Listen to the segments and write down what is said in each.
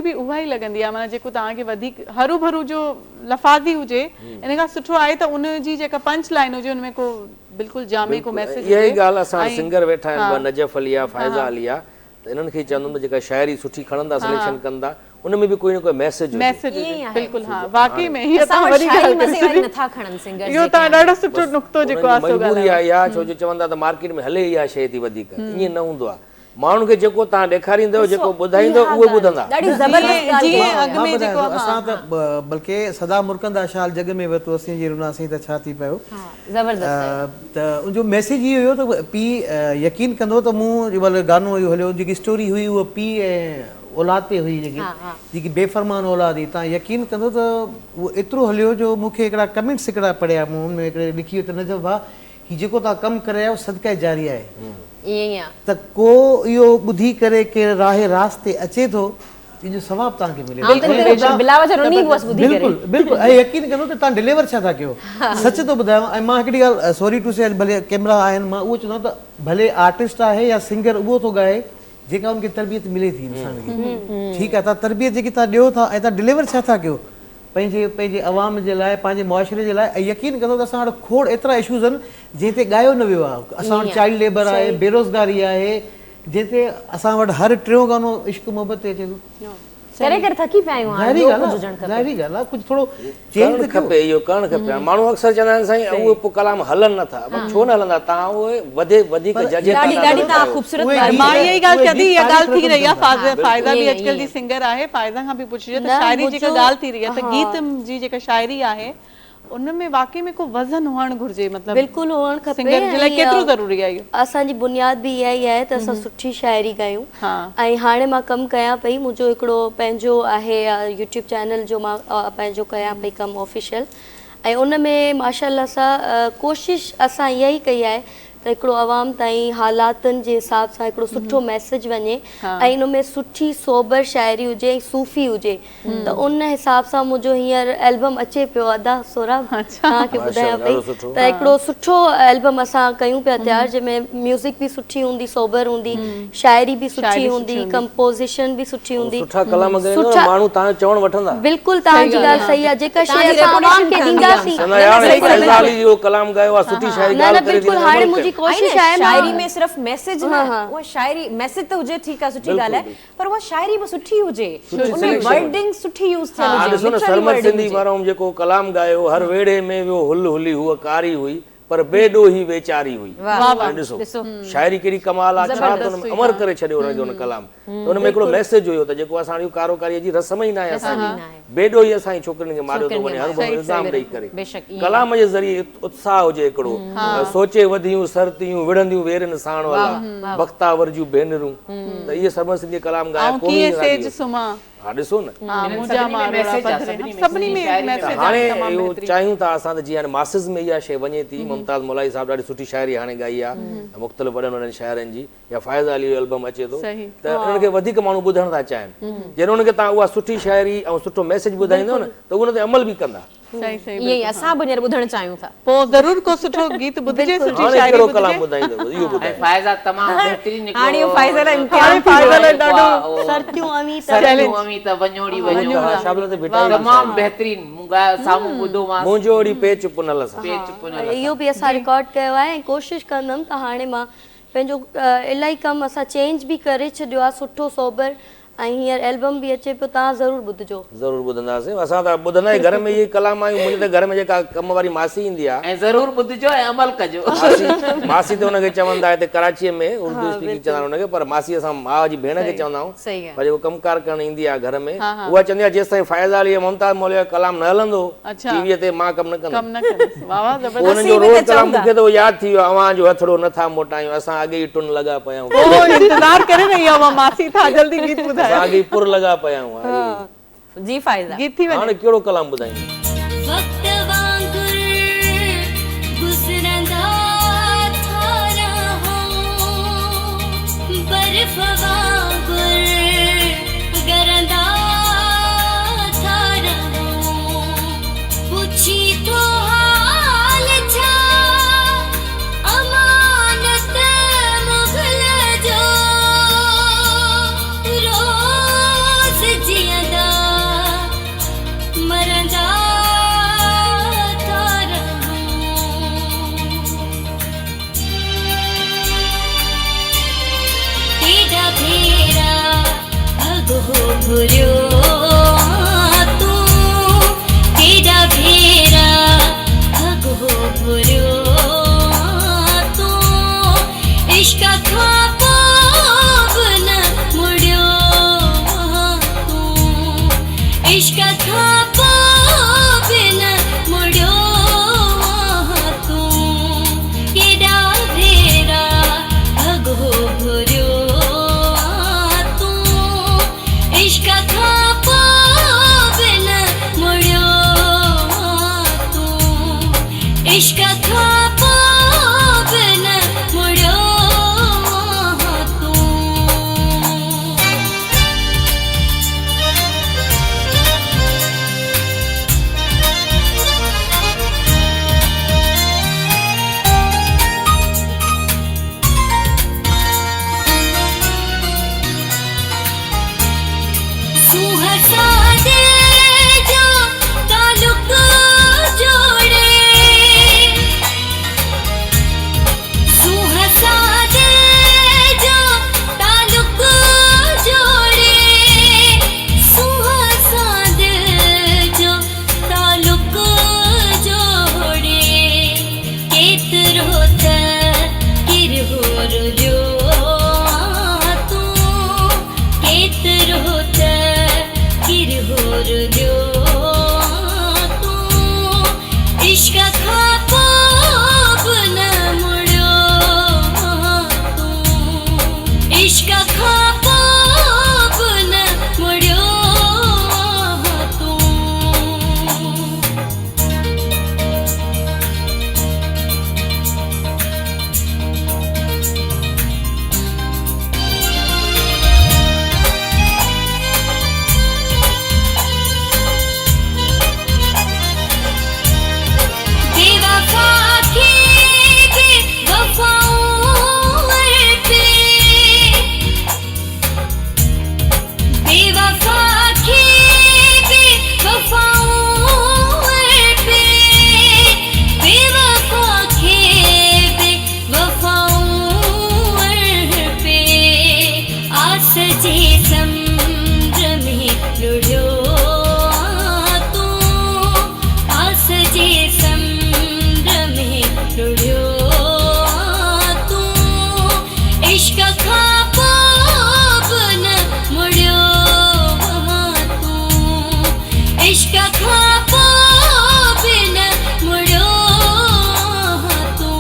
भी उहा ई लगंदी आहे, माना जेको तव्हांखे वधीक हरू भरू जो लफ़ाज़ी हुजे, इन खां सुठो आहे त उन जी जेका पंच लाइन हुजे उनमें को बिल्कुलु जामे को मैसेज हुजे। इहा ई ॻाल्हि असां सिंगर वेठा आहिनि, नजफ़ अली आहे, फ़ाइज़ा अली आहे, त इन्हनि खे चवंदुमि जेका शाइरी सुठी खणंदा, सिलेक्शन कंदा, उनमें भी कोई न कोई मैसेज हुजे। बिल्कुलु हा, वाकई में हीअ तव्हां वरी ॻाल्हि नथा खणनि सिंगर, इहो तव्हां ॾाढो सुठो नुक़्तो जेको आहे मजबूरी आहे इहा, छो जो चवंदा त मार्केट में हले इहा शइ थी वधीक, ईअं न हूंदो आहे। माण्हुनि खे जेको तव्हां ॾेखारींदव, जेको ॿुधाईंदव उहे ॿुधंदा। असां त बल्कि सदा मुर्कंदा शाल जग में वरितो असीं जी रुनासीं त छा थी पियो, त उनजो मैसेज इहो हुयो त पीउ यकीन कंदो त मूं गानो इहो हलियो, जेकी स्टोरी हुई उहा पीउ ऐं औलाद ते हुई, जेकी बेफ़रमान औलाद हुई। तव्हां यकीन कंदो त उहो एतिरो हलियो जो मूंखे हिकिड़ा कमेंट्स हिकिड़ा पढ़िया, मूं हुन में हिकिड़े लिखी वियो त नजफ़ भाउ हीउ जेको तव्हां कमु करे आहियो सदका जारी आहे, त को इहो ॿुधी करे केरु राहे रास्ते अचे थो, इनजो सवाबु तव्हांखे मिले। बिल्कुलु बिल्कुलु, ऐं यकीन कंदो त तव्हां डिलीवर छा था कयो, सच थो ॿुधायांव। ऐं मां हिकिड़ी ॻाल्हि सॉरी टू से, भले कैमरा आहिनि, मां उहो चवंदो त भले आर्टिस्ट आहे या सिंगर उहो थो ॻाए जेका उनखे तरबियत मिले थी इंसान खे, ठीकु आहे। तव्हां तरबियत जेकी तव्हां ॾियो था ऐं तव्हां डिलीवर छा था कयो पंहिंजे अवाम जे लाइ, पंहिंजे मुआशिरे जे लाइ। ऐं यकीन कंदो त असां वटि खोड़ एतिरा इशूज़ आहिनि जंहिं ते ॻायो न वियो आहे। असां वटि चाइल्ड लेबर आहे, बेरोज़गारी आहे, जंहिं ते असां वटि हर टियों गानो इश्क मोहबत ते अचे थो। करे करे थकी पिया आहियूं, ज़ाहिरी ॻाल्हि आहे, कुझु थोरो चेंज खपे, इहो करणु खपे। माण्हू अक्सर चवंदा आहिनि साईं उहे पोइ कलाम हलनि नथा, छो न हलंदा, तव्हां उहे वधीक जजे। मां इहा ई ॻाल्हि कॾहिं इहा ॻाल्हि थी रही आहे, फ़ाइज़ा बि अॼुकल्ह जी सिंगर आहे, फ़ाइज़ा खां बि पुछिजे त शाइरी जेका ॻाल्हि थी रही आहे, त गीत जी जेका शाइरी आहे उनमें वाकई में को वज़न हुअणु घुरिजे, मतिलबु बिल्कुलु हुअणु खपे। सिंगर जे लाइ केतिरो ज़रूरी आहे इहो? असांजी बुनियाद बि इहा ई आहे त असां सुठी शाइरी ॻायूं। ऐं हाणे मां कमु कयां पई, मुंहिंजो हिकिड़ो पंहिंजो आहे यूट्यूब चैनल जो मां पंहिंजो कयां पई कमु ऑफिशियल, ऐं उन में माशाअल्लाह सां कोशिशि असां इहा ई कई आहे त हिकिड़ो आवाम ताईं हालातनि जे हिसाब सां हिकिड़ो सुठो मैसेज वञे, ऐं इन में सुठी सोबर शाइरी हुजे ऐं सूफ़ी हुजे। त उन हिसाब सां मुंहिंजो हींअर एल्बम अचे पियो, अदा सोरा तव्हांखे ॿुधायां पई, त हिकिड़ो सुठो एल्बम असां कयूं पिया तयारु, जंहिंमें म्यूज़िक बि सुठी हूंदी, सोबर हूंदी, शाइरी बि सुठी हूंदी, कंपोज़िशन बि सुठी हूंदी। बिल्कुलु तव्हांजी ॻाल्हि सही आहे, जेका शइ असां आवाम खे ॾींदासीं। बिल्कुलु हाणे कोशिश है शायरी में सिर्फ मैसेज न, वो शायरी मैसेज तो हुजे, ठीक है, सुठी गाल है, पर वो शायरी भी सुठी हुजे, उनमें वर्डिंग सुठी यूज थियल हुजे। ॾिसो न सरमद सिंधी वारो जेको कलाम गायो, हर वेड़े में वो हुल हुली हुआ कारी हुई, पर बेडो ही बेचारी हुई। ॾिसो शायरी केड़ी कमाल आ, छा त उन अमर करे छडियो उन कलाम। त उन में हिकिड़ो मैसेज हुयो त जेको असां जी कारोकारी जी रस्म ई न आहे, असांजी बेडो ही असांजी छोकिरियुनि खे मारियो थो वञे हर वक़्तु इल्ज़ाम ॾेई करे। कलाम जे ज़रिए उत्साह हुजे हिकिड़ो, सोचे वधियूं सरतियूं विढ़ंदियूं वेरनि साण वाला बख्तावर जूं भेनरूं, त इहे सरमद सिंधी कलाम गाया कोई। हाँ ॾिसो न, हाणे इहो चाहियूं था असां त जीअं मासिस में इहा शइ वञे थी। मुमताज़ मौलाई साहब ॾाढी सुठी शाइरी हाणे गाई आहे मुख़्तलिफ़ वॾनि वॾनि शाइरनि जी, या फ़ाइज़ा अली जो एल्बम अचे थो, त उन्हनि खे वधीक माण्हू ॿुधण था चाहिनि। जॾहिं उन्हनि खे तव्हां उहा सुठी शाइरी ऐं सुठो मैसेज ॿुधाईंदव न, त उन ते अमल बि कंदा। ये असां बि ॿुधण चाहियूं था, पोइ ज़रूर को सुठो गीत ॿुधिजे, सुठी शाइरी ॿुधिजे। कलाम ॿुधाईंदो इहो ॿुधाए। फ़ाइज़ा तमामु बहितरीन निकलो, हाणे फ़ाइज़ा लाइ हाणे फ़ाइज़ा लाइ ॾाढो सरतियूं अमी त वञोड़ी तमामु बहितरीन मूंगा साम्हूं ॿुधो मां मुंहिंजो ओड़ी पेच पुनल सां, इहो बि असां रिकॉर्ड कयो आहे। ऐं कोशिशि कंदमि त हाणे मां पंहिंजो इलाही कमु असां चेंज बि करे छॾियो आहे, सुठो सोबर, ऐं हींअर एल्बम बि अचे पियो, तव्हां ज़रूरु ॿुधिजो। ज़रूरु ॿुधंदासीं, असां त ॿुधंदा ई घर में इहे कलाम आहियूं। मुंहिंजे त घर में जेका कम वारी मासी ईंदी आहे, ऐं ज़रूरु ॿुधिजो ऐं अमल कजो। मासी त हुनखे चवंदा हिते कराचीअ में उर्दू स्पीकिंग चवंदा हुनखे, पर मासी असां माउ जी भेण खे चवंदा आहियूं। पर जेको कमकार करणु ईंदी आहे घर में, उहा चवंदी आहे जेसि ताईं फ़ाइज़ा अली मुमताज़ मौलवी जो कलाम न हलंदो टीवीअ ते, मां कमु न कंदुमि। हुननि जो रोज़ कलाम मूंखे त उहो यादि थी वियो, अवां जो हथड़ो नथा मोटायूं, असां अॻे ई टुन लॻा पिया आहियूं, इंतज़ार करे रही आहियां मासी था जल्दी गीत ॿुधायो, असां अॻे पुर लॻा पिया आहियूं। जी फ़ाइज़ा गीत थी वञे, हाणे कहिड़ो कलाम ॿुधायूं? जिया भुरियो तू केड़ा भेरा अगो भुरियो तू इश्क खां पावन मुड़ियो तू इश्क खां पावन मुड़ियो तू केड़ा भेरा अगो भुरियो तू इश्क खां पावन मुड़ियो तू इश्क खां पावन मुड़ियो तू सुहसा दे जो तालुक जोड़े सुहसा दे जो तालुक जोड़े सुहसा दे जो तालुक जोड़े केतरो त किरहो रुलियो तू केतरो त किरहो रुलियो तू इश्क खां पावन मुड़ियो तू इश्क खां पावन मुड़ियो तू बेवफा के बेवफाओं पे बेवफा के बेवफाओं पे बेवफा के बेवफाओं पे आस जे समुद्र में लुढ़ियो तू आस जे समुद्र में लुढ़ियो तू इश्क खां पावन मुड़ियो तू इश्क खां पावन मुड़ियो तू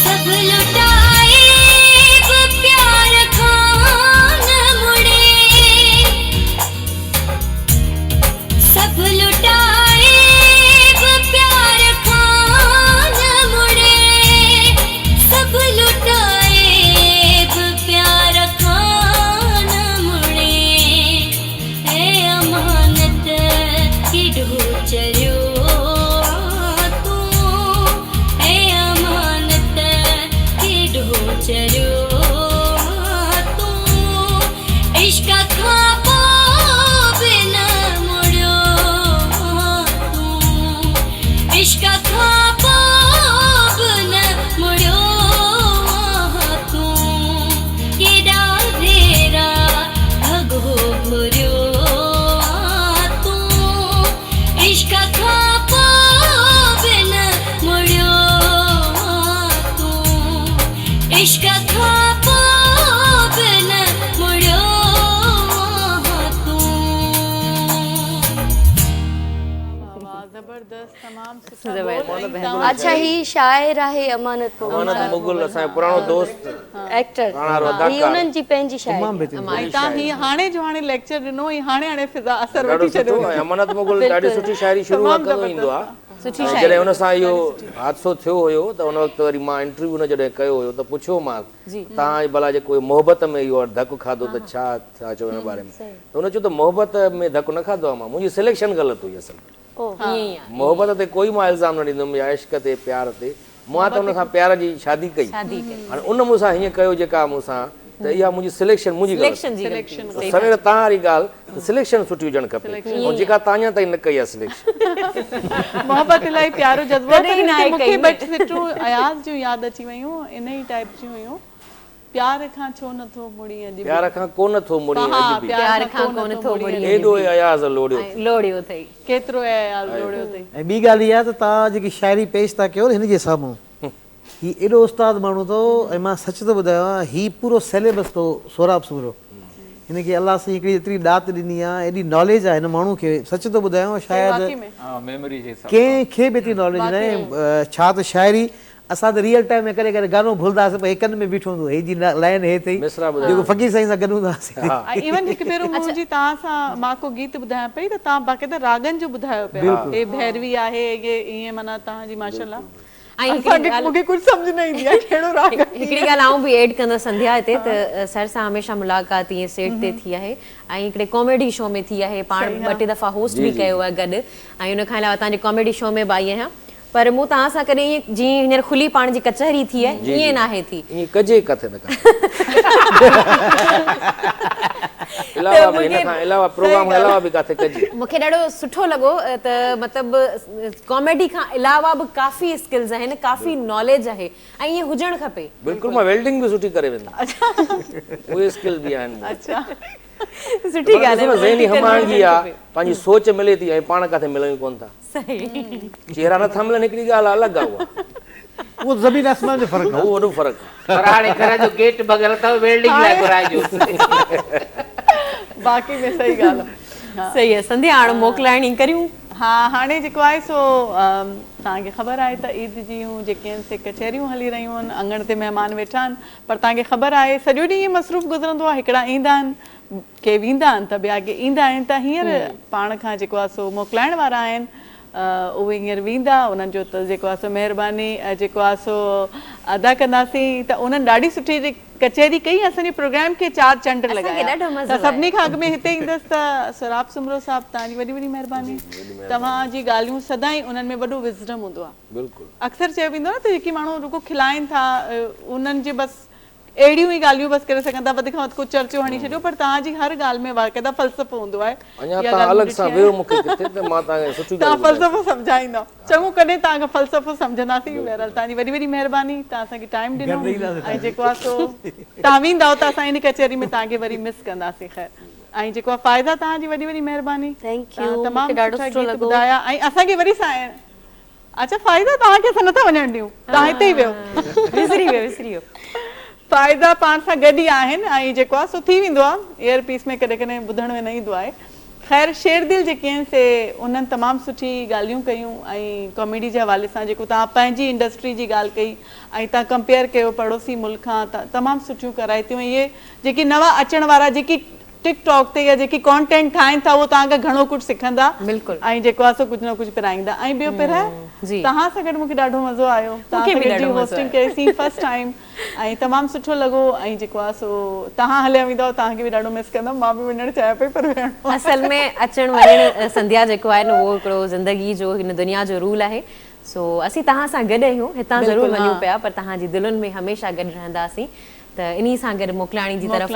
सब लुटाए वो प्यार खान मुड़े सब लुटाए वो प्यार खान मुड़े सब लुटाए वो प्यार खान मुड़े है अमानत की ढोचरियो तू है अमानत की ढोचरियो तू इश्क खां पावन मुड़ियो तू इश्क खां पावन मुड़ियो तू केड़ा भेरा अगो भुरियो तू इश्क खां पावन मुड़ियो तू इश्क खां पावन मुड़ियो तू वाह, जबरदस्त, तमाम सुठा बोल, एकदम। अच्छा ही शायर आहे अमानत अमानत मुगल असांजो पुराणो दोस्त एक्टर राणा रो ही उन्हनि जी पंहिंजी शायरी तमामु बहितरीनु ऐं तव्हां ही हाणे जो हाणे लेक्चर ॾिनो ऐं हाणे फिज़ा असर ॾाढो वठी छॾियो सुठो आहे। अमानत मुगल ॾाढी सुठी शायरी शुरूआत कंदो ईंदो आहे। जॾहिं हुन सां इहो हादसो थियो हुयो त उन वक़्तु वरी मां इंटरव्यू हुन जॾहिं कयो हुयो त पुछियोमांसि तव्हां भला जेको मोहबत में इहो धकु खाधो त छा था चओ हिन बारे में, त हुन चयो त मोहबत में धकु न खाधो आहे मां, मुंहिंजी सिलेक्शन ग़लति हुई असल में। मोहबत ते कोई मां इल्ज़ाम न ॾींदुमि या इश्क ते प्यार ते, मां त हुन सां प्यार जी शादी कई। हाणे उन मूंसां हीअं कयो जेका मूंसां त इहा मुंहिंजी सिलेक्शन मुंहिंजी सिलेक्शन जी सिलेक्शन सवेर तव्हां वारी ॻाल्हि सिलेक्शन सुठी हुजणु खपे ऐं जेका तव्हां अञा ताईं न कई आहे सिलेक्शन मोहब्बत इलाही प्यारो जज़्बो कॾहिं न आहे मूंखे कई। बट सिटूं अयाज़ जूं यादि अची वियूं इन ई टाइप जूं हुयूं प्यार खां छो नथो मुड़ी अॼु प्यार खां कोन थो मुड़ी हा अॼु बि प्यार खां कोन थो मुड़ी एॾो अयाज़ लोड़ियो लोड़ियो अथई केतिरो अयाज़ लोड़ियो अथई ऐं ॿी ॻाल्हि इहा त तव्हां जेकी शाइरी पेश था कयो हिन जे साम्हूं ही एॾो उस्ताद माण्हू अथव ऐं मां सच थो ॿुधायां ही पूरो सिलेबस अथव सोराब सूरो हिनखे अलाह साईं हिकिड़ी एतिरी ॾात ॾिनी आहे एॾी नॉलेज आहे हिन माण्हू खे सच थो ॿुधायांव शायदि मेमोरी जे हिसाब कंहिंखे बि एतिरी नॉलेज न आहे छा त शाइरी असां त रियल टाइम में करे करे गानो भुलंदासीं पर हिकनि में बीठो हूंदो हे जी लाइन हे अथई मिसरा ॿुधायो। जेको फ़क़ीर साईं सां गॾु हूंदासीं इवन हिकु भेरो मुंहिंजी तव्हां सां मां को गीत ॿुधायां पई त तव्हां बाक़ाइदा रागनि जो ॿुधायो पिया हे भैरवी आहे हे ईअं माना तव्हांजी माशाल्लाह ऐं हिकिड़ी ॻाल्हि मूंखे कुझु सम्झ न ईंदी आहे कहिड़ो राग हिकिड़ी ॻाल्हि आऊं बि ऐड कंदसि संध्या हिते त सर सां हमेशह मुलाक़ात ईअं सेट ते थी आहे ऐं हिकिड़े कॉमेडी शो में थी आहे पाण ॿ टे दफ़ा होस्ट बि कयो आहे गॾु ऐं हुन खां अलावा तव्हांजे कॉमेडी शो में बि आई आहियां पर मूं तव्हां सां कॾहिं ईअं जीअं हींअर खुली पाण जी कचहरी थी आहे ईअं नाहे थी ईअं कजे किथे न इलावा बि हिन खां अलावा प्रोग्राम खां अलावा बि किथे कजे मूंखे ॾाढो सुठो लॻो त मतिलबु कॉमेडी खां अलावा बि काफ़ी स्किल्स आहिनि काफ़ी नॉलेज आहे ऐं ईअं हुजणु खपे बिल्कुलु मां वेल्डिंग बि सुठी करे वेंदुमि उहे स्किल बि आहिनि अच्छा सुठी ॻाल्हि आहे ज़हनी हमाणगी आहे पंहिंजी सोच मिले थी ऐं पाण किथे मिलूं कोन था सही चेहरा नथा मिलनि हिकिड़ी ॻाल्हि अलॻि आहे उहा उहो ज़मीन आसमान जो फ़र्क़ु उहो वॾो फ़र्क़ु आहे पर हाणे घर जो गेट बग़ैर अथव वेल्डिंग लाइ घुराइजो बाक़ी में सही ॻाल्हि आहे सही आहे संध्या हाणे मोकिलाइणी करियूं हा हाणे जेको आहे सो तव्हांखे ख़बर आहे त ईद जूं जेके आहिनि से कचहरियूं हली रहियूं आहिनि अङण ते महिमान वेठा आहिनि पर तव्हांखे ख़बर आहे सॼो ॾींहुं ईअं मसरूफ़ गुज़रंदो आहे हिकिड़ा ईंदा आहिनि के वेंदा आहिनि त ॿिया के ईंदा आहिनि त हींअर पाण खां जेको आहे सो मोकिलाइण वारा आहिनि उहे हींअर वेंदा उन्हनि जो त जेको आहे सो महिरबानी जेको आहे सो अदा कंदासीं त उन्हनि ॾाढी सुठी कचहरी कई असांजे प्रोग्राम खे 4 चंड लॻाया त सभिनी खां अॻु में हिते ईंदसि त सोराब सुमरो साहिबु तव्हांजी वॾी वॾी महिरबानी तव्हांजी ॻाल्हियूं सदाईं उन्हनि में वॾो विज़डम हूंदो आहे बिल्कुलु अक्सर चयो वेंदो आहे न त जेके माण्हू रुगो खिलाइनि था उन्हनि जे बसि अहिड़ियूं ई ॻाल्हियूं बसि करे सघनि था वधीक खां वधि कुझु चर्चो हणी छॾियो पर तव्हांजी हर ॻाल्हि में बाक़ाइदा फ़लसफ़ो हूंदो आहे अञा तव्हां अलॻि सां वियो मूंखे किथे त मां तव्हांखे सुठी तव्हां फ़लसफ़ो सम्झाईंदो चङो कॾहिं तव्हांखां फ़लसफ़ो सम्झंदासीं बहरहाल तव्हांजी वॾी वॾी महिरबानी तव्हां असांखे टाइम ॾिनो ऐं जेको आहे सो तव्हां वेंदव त असां इन कचहरी में तव्हांखे वरी मिस कंदासीं ख़ैर ऐं जेको आहे फ़ाइदा तव्हांजी वॾी वॾी महिरबानी Thank you. तमामु मूंखे ॾाढो सुठा सुठो गीत लॻो। ॿुधाया ऐं असांखे वरी अच्छा फ़ाइदा तव्हांखे असां नथा वञणु ॾियूं तव्हां हिते ई वियो विसरी वियो फ़ाइदा पाण सां गॾु ई आहिनि ऐं जेको आहे सो थी वेंदो आहे एयर पीस में कॾहिं कॾहिं ॿुधण में न ईंदो आहे ख़ैर शेरदिल जेके आहिनि से उन्हनि तमामु सुठी ॻाल्हियूं कयूं ऐं कॉमेडी जे हवाले सां जेको तव्हां पंहिंजी इंडस्ट्री जी ॻाल्हि कई ऐं तव्हां कंपेयर कयो पड़ोसी मुल्क खां त तमामु सुठियूं कराइतियूं इहे जेके नवां अचण वारा जेकी टिकटॉक ते या जेकी कॉन्टेंट ठाहिनि था उहो तव्हांखां घणो कुझु सिखंदा बिल्कुलु ऐं जेको आहे सो कुझु न कुझु पिराईंदा ऐं ॿियो पिराए तव्हां सां गॾु मूंखे ॾाढो मज़ो आयो तव्हां होस्टिंग कईसीं फर्स्ट टाइम ऐं तमामु सुठो लॻो ऐं जेको आहे सो तव्हां हलिया वेंदव तव्हांखे बि ॾाढो मिस कंदमि मां बि वञणु चाहियां पई पर वेहणो असल में अचण वञण संध्या जेको आहे न उहो हिकिड़ो ज़िंदगी जो हिन दुनिया जो रूल आहे सो असीं तव्हां सां गॾु आहियूं हितां ज़रूरु वञूं पिया पर तव्हांजी दिलुनि में हमेशह गॾु रहंदासीं त इन्ही सां गॾु मोकिलाणी जी तरफ़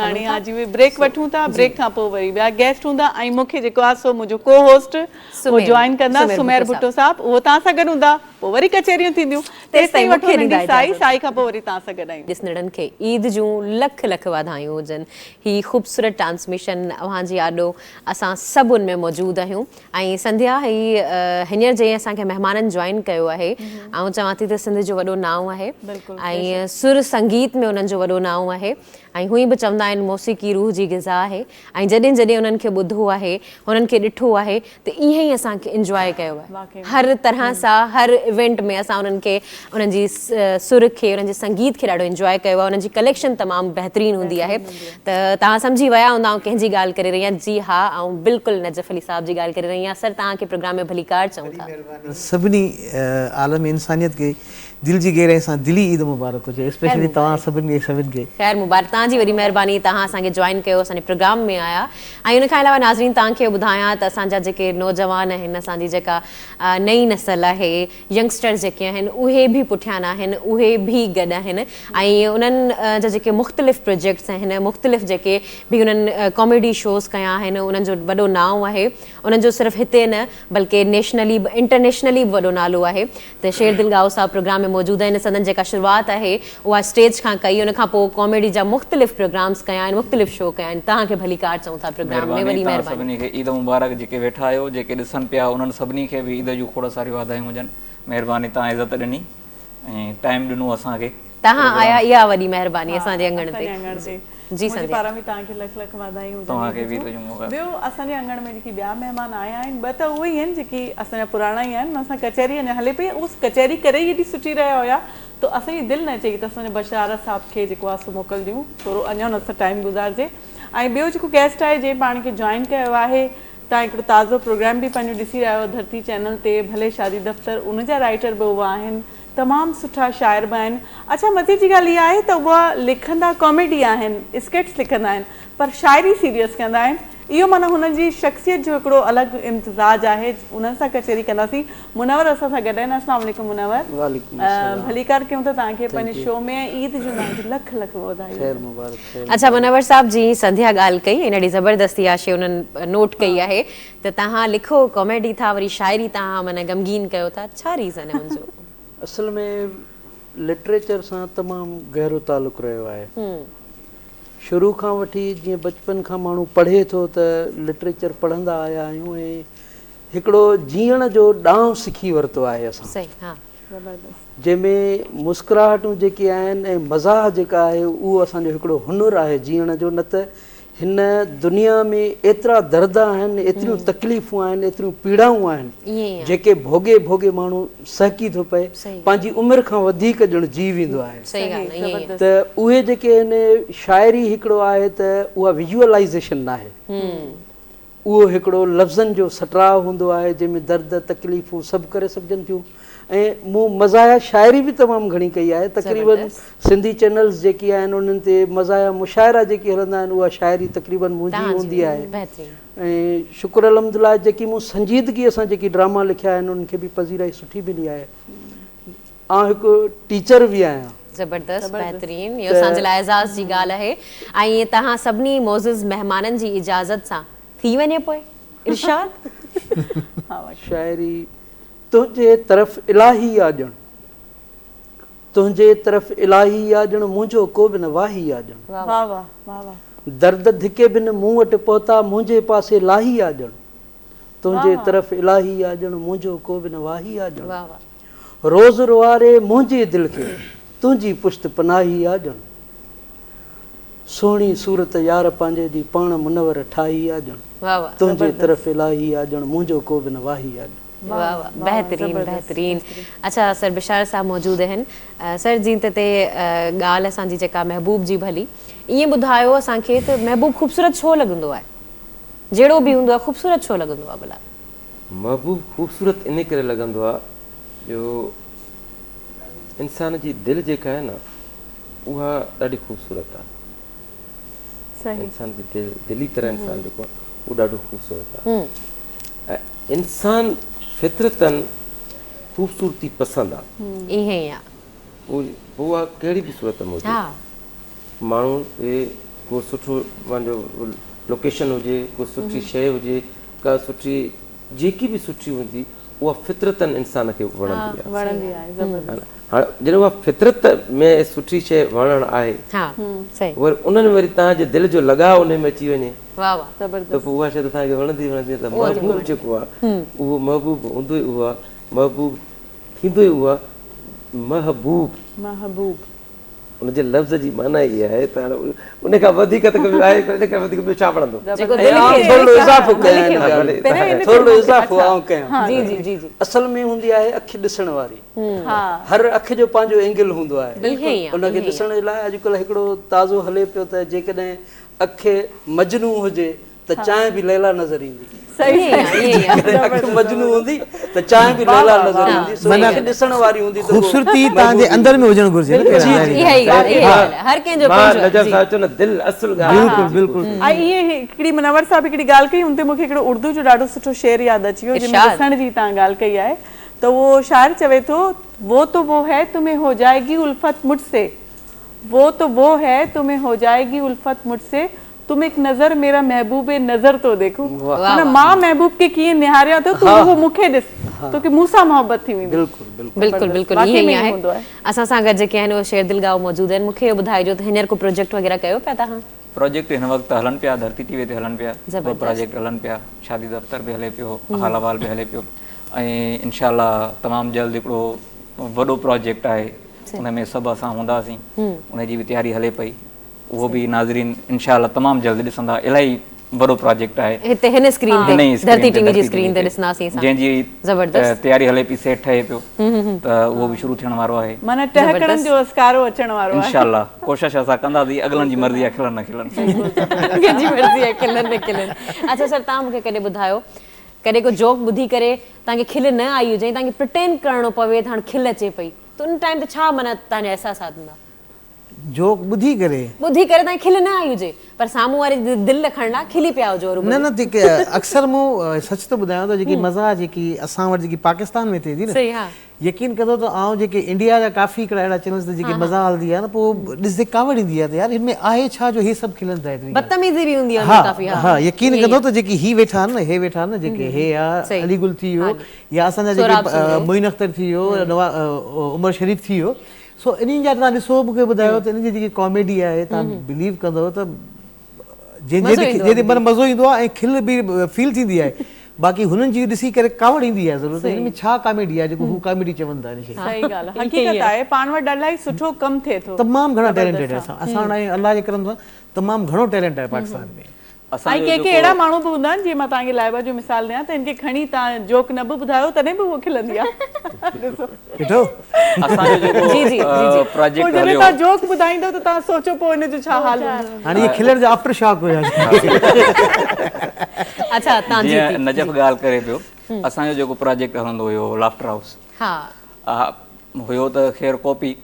ब्रेक वठूं था ब्रेक खां पोइ वरी ॿिया गेस्ट हूंदा ऐं मूंखे जेको आहे सो मुंहिंजो को होस्ट उहो जॉइन कंदा सुमेर भुट्टो साहिबु उहो तव्हां सां गॾु हूंदा पोइ वरी कचहरियूं थींदियूं तेसिताईं वठो नंढी साई खां पोइ वरी तव्हां सां गॾु आहियूं ॾिसंदड़नि खे ईद जूं लख लख वाधायूं हुजनि ही ख़ूबसूरत ट्रांसमिशन अव्हांजी आॾो असां सभु उन में मौजूदु आहियूं ऐं संध्या हींअर जे असांखे महिमाननि जॉइन कयो आहे ऐं चवां थी त सिंध जो वॾो नाव आहे ऐं सुर संगीत में उन्हनि जो वॾो नाव आहे ऐं हुई बि चवंदा आहिनि मौसीक़ी रूह जी ग़िज़ा आहे ऐं जॾहिं जॾहिं उन्हनि खे ॿुधो आहे हुननि खे ॾिठो आहे त ईअं ई असांखे इंजॉय कयो आहे हर तरह सां हर इवेंट में असां उन्हनि खे उन्हनि जी सुर खे उन्हनि जे संगीत खे ॾाढो इंजॉय कयो आहे उन्हनि जी कलेक्शन तमामु बहितरीनु हूंदी आहे त तव्हां सम्झी विया हूंदा ऐं कंहिंजी ॻाल्हि करे रही आहियां जी हा ऐं बिल्कुलु नजफ़ अली साहिब जी ॻाल्हि करे रही आहियां सर तव्हांखे प्रोग्राम में भली कार चऊं था सभिनी आलम इंसानियत खे दिल जी गहराई सां दिली ईद मुबारक हुजे, स्पेशली तव्हां सभिनी खे ख़ैर मुबारक, तव्हांजी वॾी महिरबानी, तव्हां असांखे जॉइन कयो, असांजे प्रोग्राम में आया। ऐं उनखां अलावा नाज़रीन तव्हांखे ॿुधायां त असांजा जेके नौजवान आहिनि, असांजी जेका नई नस्ल आहे, यंगस्टर जेके आहिनि, उहे बि पुठियां न आहिनि, उहे बि गॾु आहिनि। ऐं उन्हनि जा जेके मुख़्तलिफ़ प्रोजेक्ट्स आहिनि, मुख़्तलिफ़ जेके बि उन्हनि कॉमेडी शोज़ कया आहिनि, उन्हनि जो वॾो नाम आहे। उन्हनि जो सिर्फ़ु हिते न बल्कि नेशनली इंटरनेशनली बि वॾो नालो आहे। त शेर दिल गाओ साहब प्रोग्राम में मौजूदु आहिनि। सदन जेका शुरूआत आहे उहा स्टेज खां कई, उनखां पोइ कॉमेडी जा मुख़्तलिफ़ प्रोग्राम्स कया आहिनि, मुख़्तलिफ़ शो कया आहिनि। तव्हांखे भली कार चऊं था प्रोग्राम में, वॾी महिरबानी। सभिनी खे ईद मुबारक। जेके वेठा आहियो, जेके ॾिसनि पिया, उन्हनि सभिनी खे बि ईद जूं खोड़ सारियूं वाधायूं हुजनि। महिरबानी, तव्हां इज़त ॾिनी ऐं टाइम ॾिनो असांखे। तव्हां आया, इहा वॾी महिरबानी असांजे अंगण ते। जी मुंहिंजे पारां बि तव्हांखे लख लख वाधायूं हुजनि। ॿियो असांजे अंगण में जेकी ॿिया महिमान आया आहिनि, ॿ त उहे ई आहिनि जेकी असांजा पुराणा ई आहिनि। असां कचहरी अञा हले पई, उहा कचहरी करे ई एॾी सुठी रहिया हुया, त असांजी दिलि न चई त असांजे बशारत साहब खे जेको आहे सो मोकिल ॾियूं, थोरो अञा हुन सां टाइम गुज़ारिजे। ऐं ॿियो जेको गेस्ट आहे, जंहिं पाण खे जॉइन कयो आहे, तव्हां हिकिड़ो ताज़ो प्रोग्राम बि पंहिंजो ॾिसी रहिया आहियो धरती चैनल ते, भले शादी दफ़्तर, उनजा राइटर बि उहा आहिनि, तमामु सुठा शाइर बि आहिनि। अच्छा, मथे जी ॻाल्हि इहा आहे त उहा लिखंदा कॉमेडी आहिनि, स्केट्स लिखंदा आहिनि, पर शाइरी सीरियस कंदा आहिनि। इहो माना हुनजी शख़्सियत जो हिकिड़ो अलॻि इम्तिज़ाज आहे। उन्हनि सां कचहरी कंदासीं। मुनवर असां सां गॾु आहिनि। अस्सलाम वालेकुम मुनवर। भली कार कयूं था तव्हांखे पंहिंजे शो में। ईद जो तव्हांखे लख लख वाधायूं। अच्छा मुनवर साहब, जी संध्या ॻाल्हि कई, इन ॾींहुं ज़बरदस्ती आहे शइ उन्हनि नोट कई आहे त तव्हां लिखो कॉमेडी था, वरी शाइरी तव्हां माना गमगीन कयो था, छा रीज़न आहे हुनजो? असल में लिटरेचर सां तमामु गहरो तालुक़ु रहियो आहे। शुरू खां वठी जीअं बचपन खां माण्हू पढ़े थो त लिटरेचर पढ़ंदा आया आहियूं ऐं हिकिड़ो जीअण जो ॾांहुं सिखी वरितो आहे असां, जंहिंमें मुस्कुराहटूं जेके आहिनि ऐं मज़ाह जेका आहे उहो असांजो हिकिड़ो हुनुरु आहे जीअण जो। न त हिन दुनिया में एतिरा दर्द आहिनि, एतिरियूं तकलीफ़ूं आहिनि, एतिरियूं पीड़ाऊं आहिनि जेके भोगे भोगे माण्हू सहकी थो पए, पंहिंजी उमिरि खां वधीक ॼण जी वेंदो आहे। त उहे जेके आहिनि, शाइरी हिकिड़ो आहे त उहा विजुअलाइज़ेशन न आहे, उहो हिकिड़ो लफ़्ज़नि जो सटराव हूंदो आहे जंहिंमें दर्द तकलीफ़ूं सभु करे सघजनि थियूं। ऐं मूं मज़ाया शाइरी बि तमामु घणी कई आहे। तक़रीबन सिंधी चैनल्स जेकी आहिनि उन्हनि ते मज़ाया मुशाइरा जेके हलंदा आहिनि, उहा शाइरी तक़रीबन मुंहिंजी हूंदी आहे। ऐं शुक्र अलहमदुलिल्लाह जेकी मूं संजीदगीअ सां जेकी ड्रामा लिखिया आहिनि उन्हनि खे बि पज़ीराई सुठी मिली आहे। आउं हिकु टीचर बि आहियां। ज़बरदस्त, बहितरीन, इहो असांजे लाइ एज़ाज़ जी ॻाल्हि आहे। ऐं तव्हां सभिनी मोज़िज़ महिमाननि जी इजाज़त सां थी वञे पोइ इरशाद। शाइरी तुंहिंजे तरफ़ इलाही आ ॼण, तुंहिंजे तरफ़ इलाही आ ॼण, मुंहिंजो को बि न वाही आ ॼण। दर्द धिके बिन मूं वटि पहुता, मुंहिंजे पासे लाही आ ॼण। तुंहिंजे तरफ़ इलाही आ ॼण, मुंहिंजो को बि न वाही आ ॼण। रोज़ रुआरे मुंहिंजे दिलि खे तुंहिंजी पुश्त पनाही आ ॼण। सुहिणी सूरत यार पंहिंजे जी पाण मुनवर ठाही आ ॼण। तुंहिंजे तरफ़ इलाही आ ॼण, मुंहिंजो को बि न वाही आ ॼण। वाह वाह, बेहतरीन बेहतरीन। अच्छा सर बिशार साहब मौजूद आहिनि। सर जीअं त ॻाल्हि असांजी जेका महबूब जी भली, ईअं ॿुधायो असांखे त महबूब ख़ूबसूरत छो लॻंदो आहे? जहिड़ो बि हूंदो आहे ख़ूबसूरत छो लॻंदो आहे भला? महबूब ख़ूबसूरत इन करे लॻंदो आहे जो इंसान जी दिलि जेका आहे न उहा ॾाढी ख़ूबसूरत आहे। इंसान जी दिली तरह इंसान जेको आहे उहो ॾाढो ख़ूबसूरत आहे। इंसान फितरतन ख़ूबसूरती पसंदि आहे। उहा कहिड़ी बि सूरत में हुजे, माण्हू को सुठो पंहिंजो लोकेशन हुजे, को सुठी शइ हुजे, का सुठी जेकी बि सुठी हूंदी उहा फितरतन इंसान खे वणंदी आहे। हाणे जॾहिं उहा फितरत में सुठी शइ वणणु आहे, वरी उन्हनि वरी तव्हांजे दिलि जो लगाव उन में अची वञे त पोइ उहा शइ त तव्हांखे वणंदी वणंदी। त महबूब जेको आहे उहो महबूब हूंदो ई उहो आहे, महबूब थींदो ई उहो आहे। महबूब उनजे लफ़्ज़ जी माना इहा आहे त उन खां वधीक त आहे, इन खां वधीक ॿियो छा वणंदो? थोरो इज़ाफ़ो कयां। असल में हूंदी आहे अखि ॾिसण वारी। हर अखि जो पंहिंजो एंगल हूंदो आहे। उनखे ॾिसण जे लाइ अॼुकल्ह हिकिड़ो ताज़ो हले पियो त जेकॾहिं अखि मजनू हुजे त चांहि बि लैला नज़र ईंदी। सही आहे मजनू हूंदी त चांहि बि लैला नज़र ईंदी सुठी ॾिसण वारी हूंदी त ख़ूबसूरती तव्हांजे अंदर में हुजणु घुरिजे न इहा ई ॻाल्हि हर कंहिंजो नजफ़ साहिब चयो न दिलि असुल बिल्कुलु बिल्कुलु ऐं ईअं हिकिड़ी मुनव्वर साहिब हिकिड़ी ॻाल्हि कई, हुन ते मूंखे हिकिड़ो उर्दू जो ॾाढो सुठो शेर यादि अची वियो जंहिंमें ॾिसण जी तव्हां ॻाल्हि कई आहे। त उहो शाइर चवे थो, वो तो वो है तुम्हें हो जाएगी उल्फत मुझसे, वो तो वो है तुम्हें हो जाएगी उल्फत मुझसे, तुम एक नज़र मेरा महबूबे नज़र तो देखो। माना मां महबूब के कीअं निहारिया थो, तू उहो मूंखे ॾिस, तोखे मूंसां मोहबत थी वेंदी। बिल्कुलु बिल्कुलु ईअं ई आहे। असां सां गॾु जेके आहिनि उहे शेर दिल गाओ मौजूदु आहिनि। मूंखे ॿुधाइजो त हींअर को प्रोजेक्ट वग़ैरह कयो पिया तव्हां? प्रोजेक्ट हिन वक़्तु हलनि पिया, धरती टीवी ते हलनि पिया, प्रोजेक्ट हलनि पिया, शादी दफ़्तर बि हले पियो, हाल अहवाल बि हले पियो, ऐं इनशाअल्लाह तमामु जल्द हिकिड़ो वॾो प्रोजेक्ट आहे, उन में सभु असां हूंदासीं, उनजी बि तयारी हले पई, उहो बि नाज़रीन इनशाअल्लाह तमामु जल्द ॾिसंदा। इलाही वॾो प्रोजेक्ट आहे हिते हिन स्क्रीन ते, धरती टीवी जी स्क्रीन ते ॾिसंदासीं असां, जंहिंजी तयारी हले पई, सेट ठहे पियो, त उहो बि शुरू थियण वारो आहे। माना टहकड़नि जो अस्कारो अचण वारो आहे इनशाअल्लाह। कोशिश असां कंदासीं, अगलनि जी मर्ज़ी आहे खिलनि न खिलनि। कंहिंजी मर्ज़ी आहे खिलनि न खिलनि। अच्छा सर, तव्हां मूंखे कॾहिं ॿुधायो, कॾहिं को जोक ॿुधी करे तव्हांखे खिल न आई हुजे, तव्हांखे प्रिटेंड करणो पवे त हाणे खिल अचे पई, त उन टाइम ते छा माना तव्हांजा अहसासात हूंदा? जोक ॿुधी करे तव्हांखे खिल न आई हुजे पर साम्हूं वारे दिलि रखण लाइ खिली पिया हुजो। न न अक्सर मूं सच थो ॿुधायां त जेकी मज़ा जेकी असां वटि जेकी पाकिस्तान में थिए थी न, यकीन कंदो त आउं जेके इंडिया जा काफ़ी हिकिड़ा अहिड़ा चैनल्स ते जेकी मज़ा हलंदी आहे न, पोइ ॾिसंदे कावड़ ईंदी आहे त यार हिन में आहे छा जो हे सभु खिलनि था एतिरी बदतमीज़ी बि हूंदी आहे काफ़ी। हा यकीन कंदो त जेकी ही वेठा आहिनि न, हे वेठा आहिनि न, जेके हे आहे अलीगुल थी वियो, या असांजा जेके मोइन अख्तर थी वियो, उमर शरीफ़ थी वियो, सो इन्हनि जा तव्हां ॾिसो, मूंखे ॿुधायो त इन्हनि जी जेकी कॉमेडी आहे, तव्हां बिलीव कंदव त जंहिंजे मन मज़ो ईंदो आहे ऐं खिल बि फील थींदी आहे। बाक़ी हुननि जी ॾिसी करे कावड़ ईंदी आहे ज़रूरत, हिन में छा कॉमेडी आहे जेको हू कॉमेडी चवनि था। सही ॻाल्हि आहे, हक़ीक़त आहे, पाण वटि इलाही सुठो कमु थिए थो, तमामु घणा टैलेंटेड आहे असां वटि, अलाह जे करम सां तमामु घणो टैलेंट आहे पाकिस्तान में। ऐं के अहिड़ा माण्हू बि हूंदा आहिनि, जीअं मां तव्हांखे लाइबा जो मिसाल ॾियां त इनखे खणी तव्हां जोक न बि ॿुधायो तॾहिं बि उहो खिलंदी आहे। ॾिठो तव्हां जोक ॿुधाईंदो त तव्हां सोचो पोइ हिनजो छा हाल हूंदो। हाणे इहे खिलण जा आफ्टर शॉक हुया। अच्छा तव्हां जीअं नजफ़ ॻाल्हि करे पियो, असांजो जेको प्रोजेक्ट हलंदो हुयो लाफ्टर हाउस हुयो, त ख़ैर कॉपी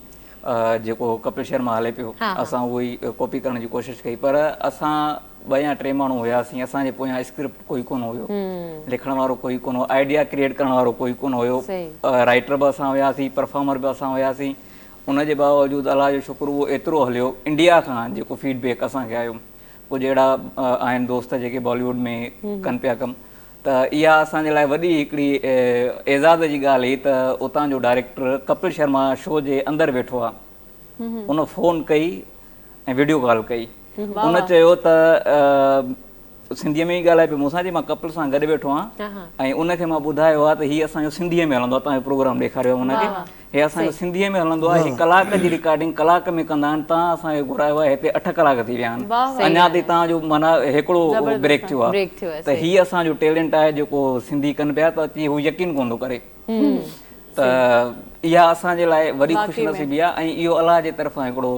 जेको कपिल शर्मा हले पियो, असां उहो ई कॉपी करण जी कोशिशि कई, पर असां 2 या 3 माण्हू हुयासीं, असांजे पोयां स्क्रिप्ट कोई कोन हुयो, लिखण वारो कोई कोन हो, आइडिया क्रिएट करण वारो कोई कोन हुयो, राइटर बि असां हुयासीं, परफॉर्मर बि असां हुयासीं। उनजे बावजूदि अलाह जो शुक्र उहो एतिरो हलियो, इंडिया खां जेको फीडबैक असांखे आयो, कुझु अहिड़ा आहिनि दोस्त जेके बॉलीवुड में कनि पिया कमु, त इहा असांजे लाइ वॾी हिकिड़ी एज़ाज़ जी ॻाल्हि हुई त उतां जो डायरेक्टर कपिल शर्मा शो जे अंदरि वेठो आहे, उन फ़ोन कई ऐं वीडियो कॉल कई, उन चयो त सिंधीअ में ई ॻाल्हाए पियो मूंसां, मां कपिल सां गॾु वेठो आहियां ऐं उनखे मां ॿुधायो आहे त हीअ असांजो सिंधीअ में हलंदो आहे, तव्हांजो प्रोग्राम ॾेखारियो हुनखे, हे असांजो सिंधीअ में हलंदो आहे, हीअ कलाक जी रिकॉर्डिंग कलाक में कंदा आहिनि, तव्हां असांखे घुरायो आहे, हिते 8 कलाक थी विया आहिनि, अञा ताईं तव्हांजो माना हिकिड़ो ब्रेक थियो आहे, त हीअ असांजो टैलेंट आहे जेको सिंधी कनि पिया, त अची हू यकीन कोन थो करे, त इहा असांजे लाइ वॾी ख़ुशनसीबी आहे। ऐं इहो अलाह जे तरफ़ां हिकिड़ो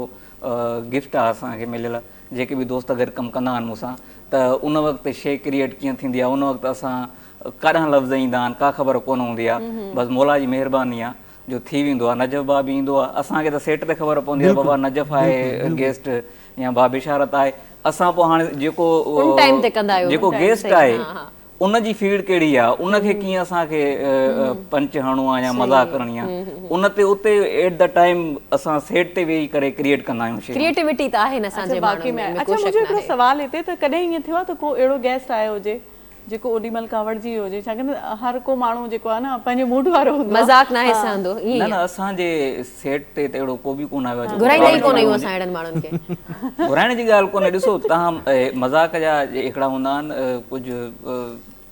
गिफ्ट आहे असांखे मिलियल, जेके बि दोस्त गॾु कमु कंदा आहिनि मूंसां, त उन वक़्तु शइ क्रिएट कीअं थींदी आहे, उन वक़्तु असां काॾां लफ़्ज़ ईंदा आहिनि, का ख़बर कोन हूंदी आहे, बसि मौला जी महिरबानी आहे जो थी वेंदो आहे। नजफ़ भाउ बि ईंदो आहे, असांखे त सेट ते ख़बर पवंदी आहे बाबा नजफ़ आहे गेस्ट या भाउ बिशारत आहे, असां पोइ हाणे जेको गेस्ट आहे उनजी फीड कहिड़ी आहे, उनखे कीअं असांखे पंच हणणो आहे या मज़ाक करणी आहे, उन ते उते एट द टाइम असां सेट ते वेही करे क्रिएट कंदा आहियूं। क्रिएटिविटी त आहे न असांजे बाक़ी में। अच्छा मुंहिंजो हिकिड़ो सुवाल हिते, त कॾहिं ईअं थियो आहे त को अहिड़ो गेस्ट आयो हुजे जेको ओॾी महिल कावड़जी वियो हुजे, छाकाणि हर को माण्हू जेको आहे न पंहिंजे मूड वारो हूंदो आहे, मज़ाक न सहंदो, न असांजे सेट ते त अहिड़ो को बि कोन आयो आहे, घुराईंदा ई कोन आहियूं असां अहिड़नि माण्हुनि खे, घुराइण जी ॻाल्हि कोन्हे। ॾिसो तव्हां मज़ाक जा हिकिड़ा हूंदा आहिनि, कुझु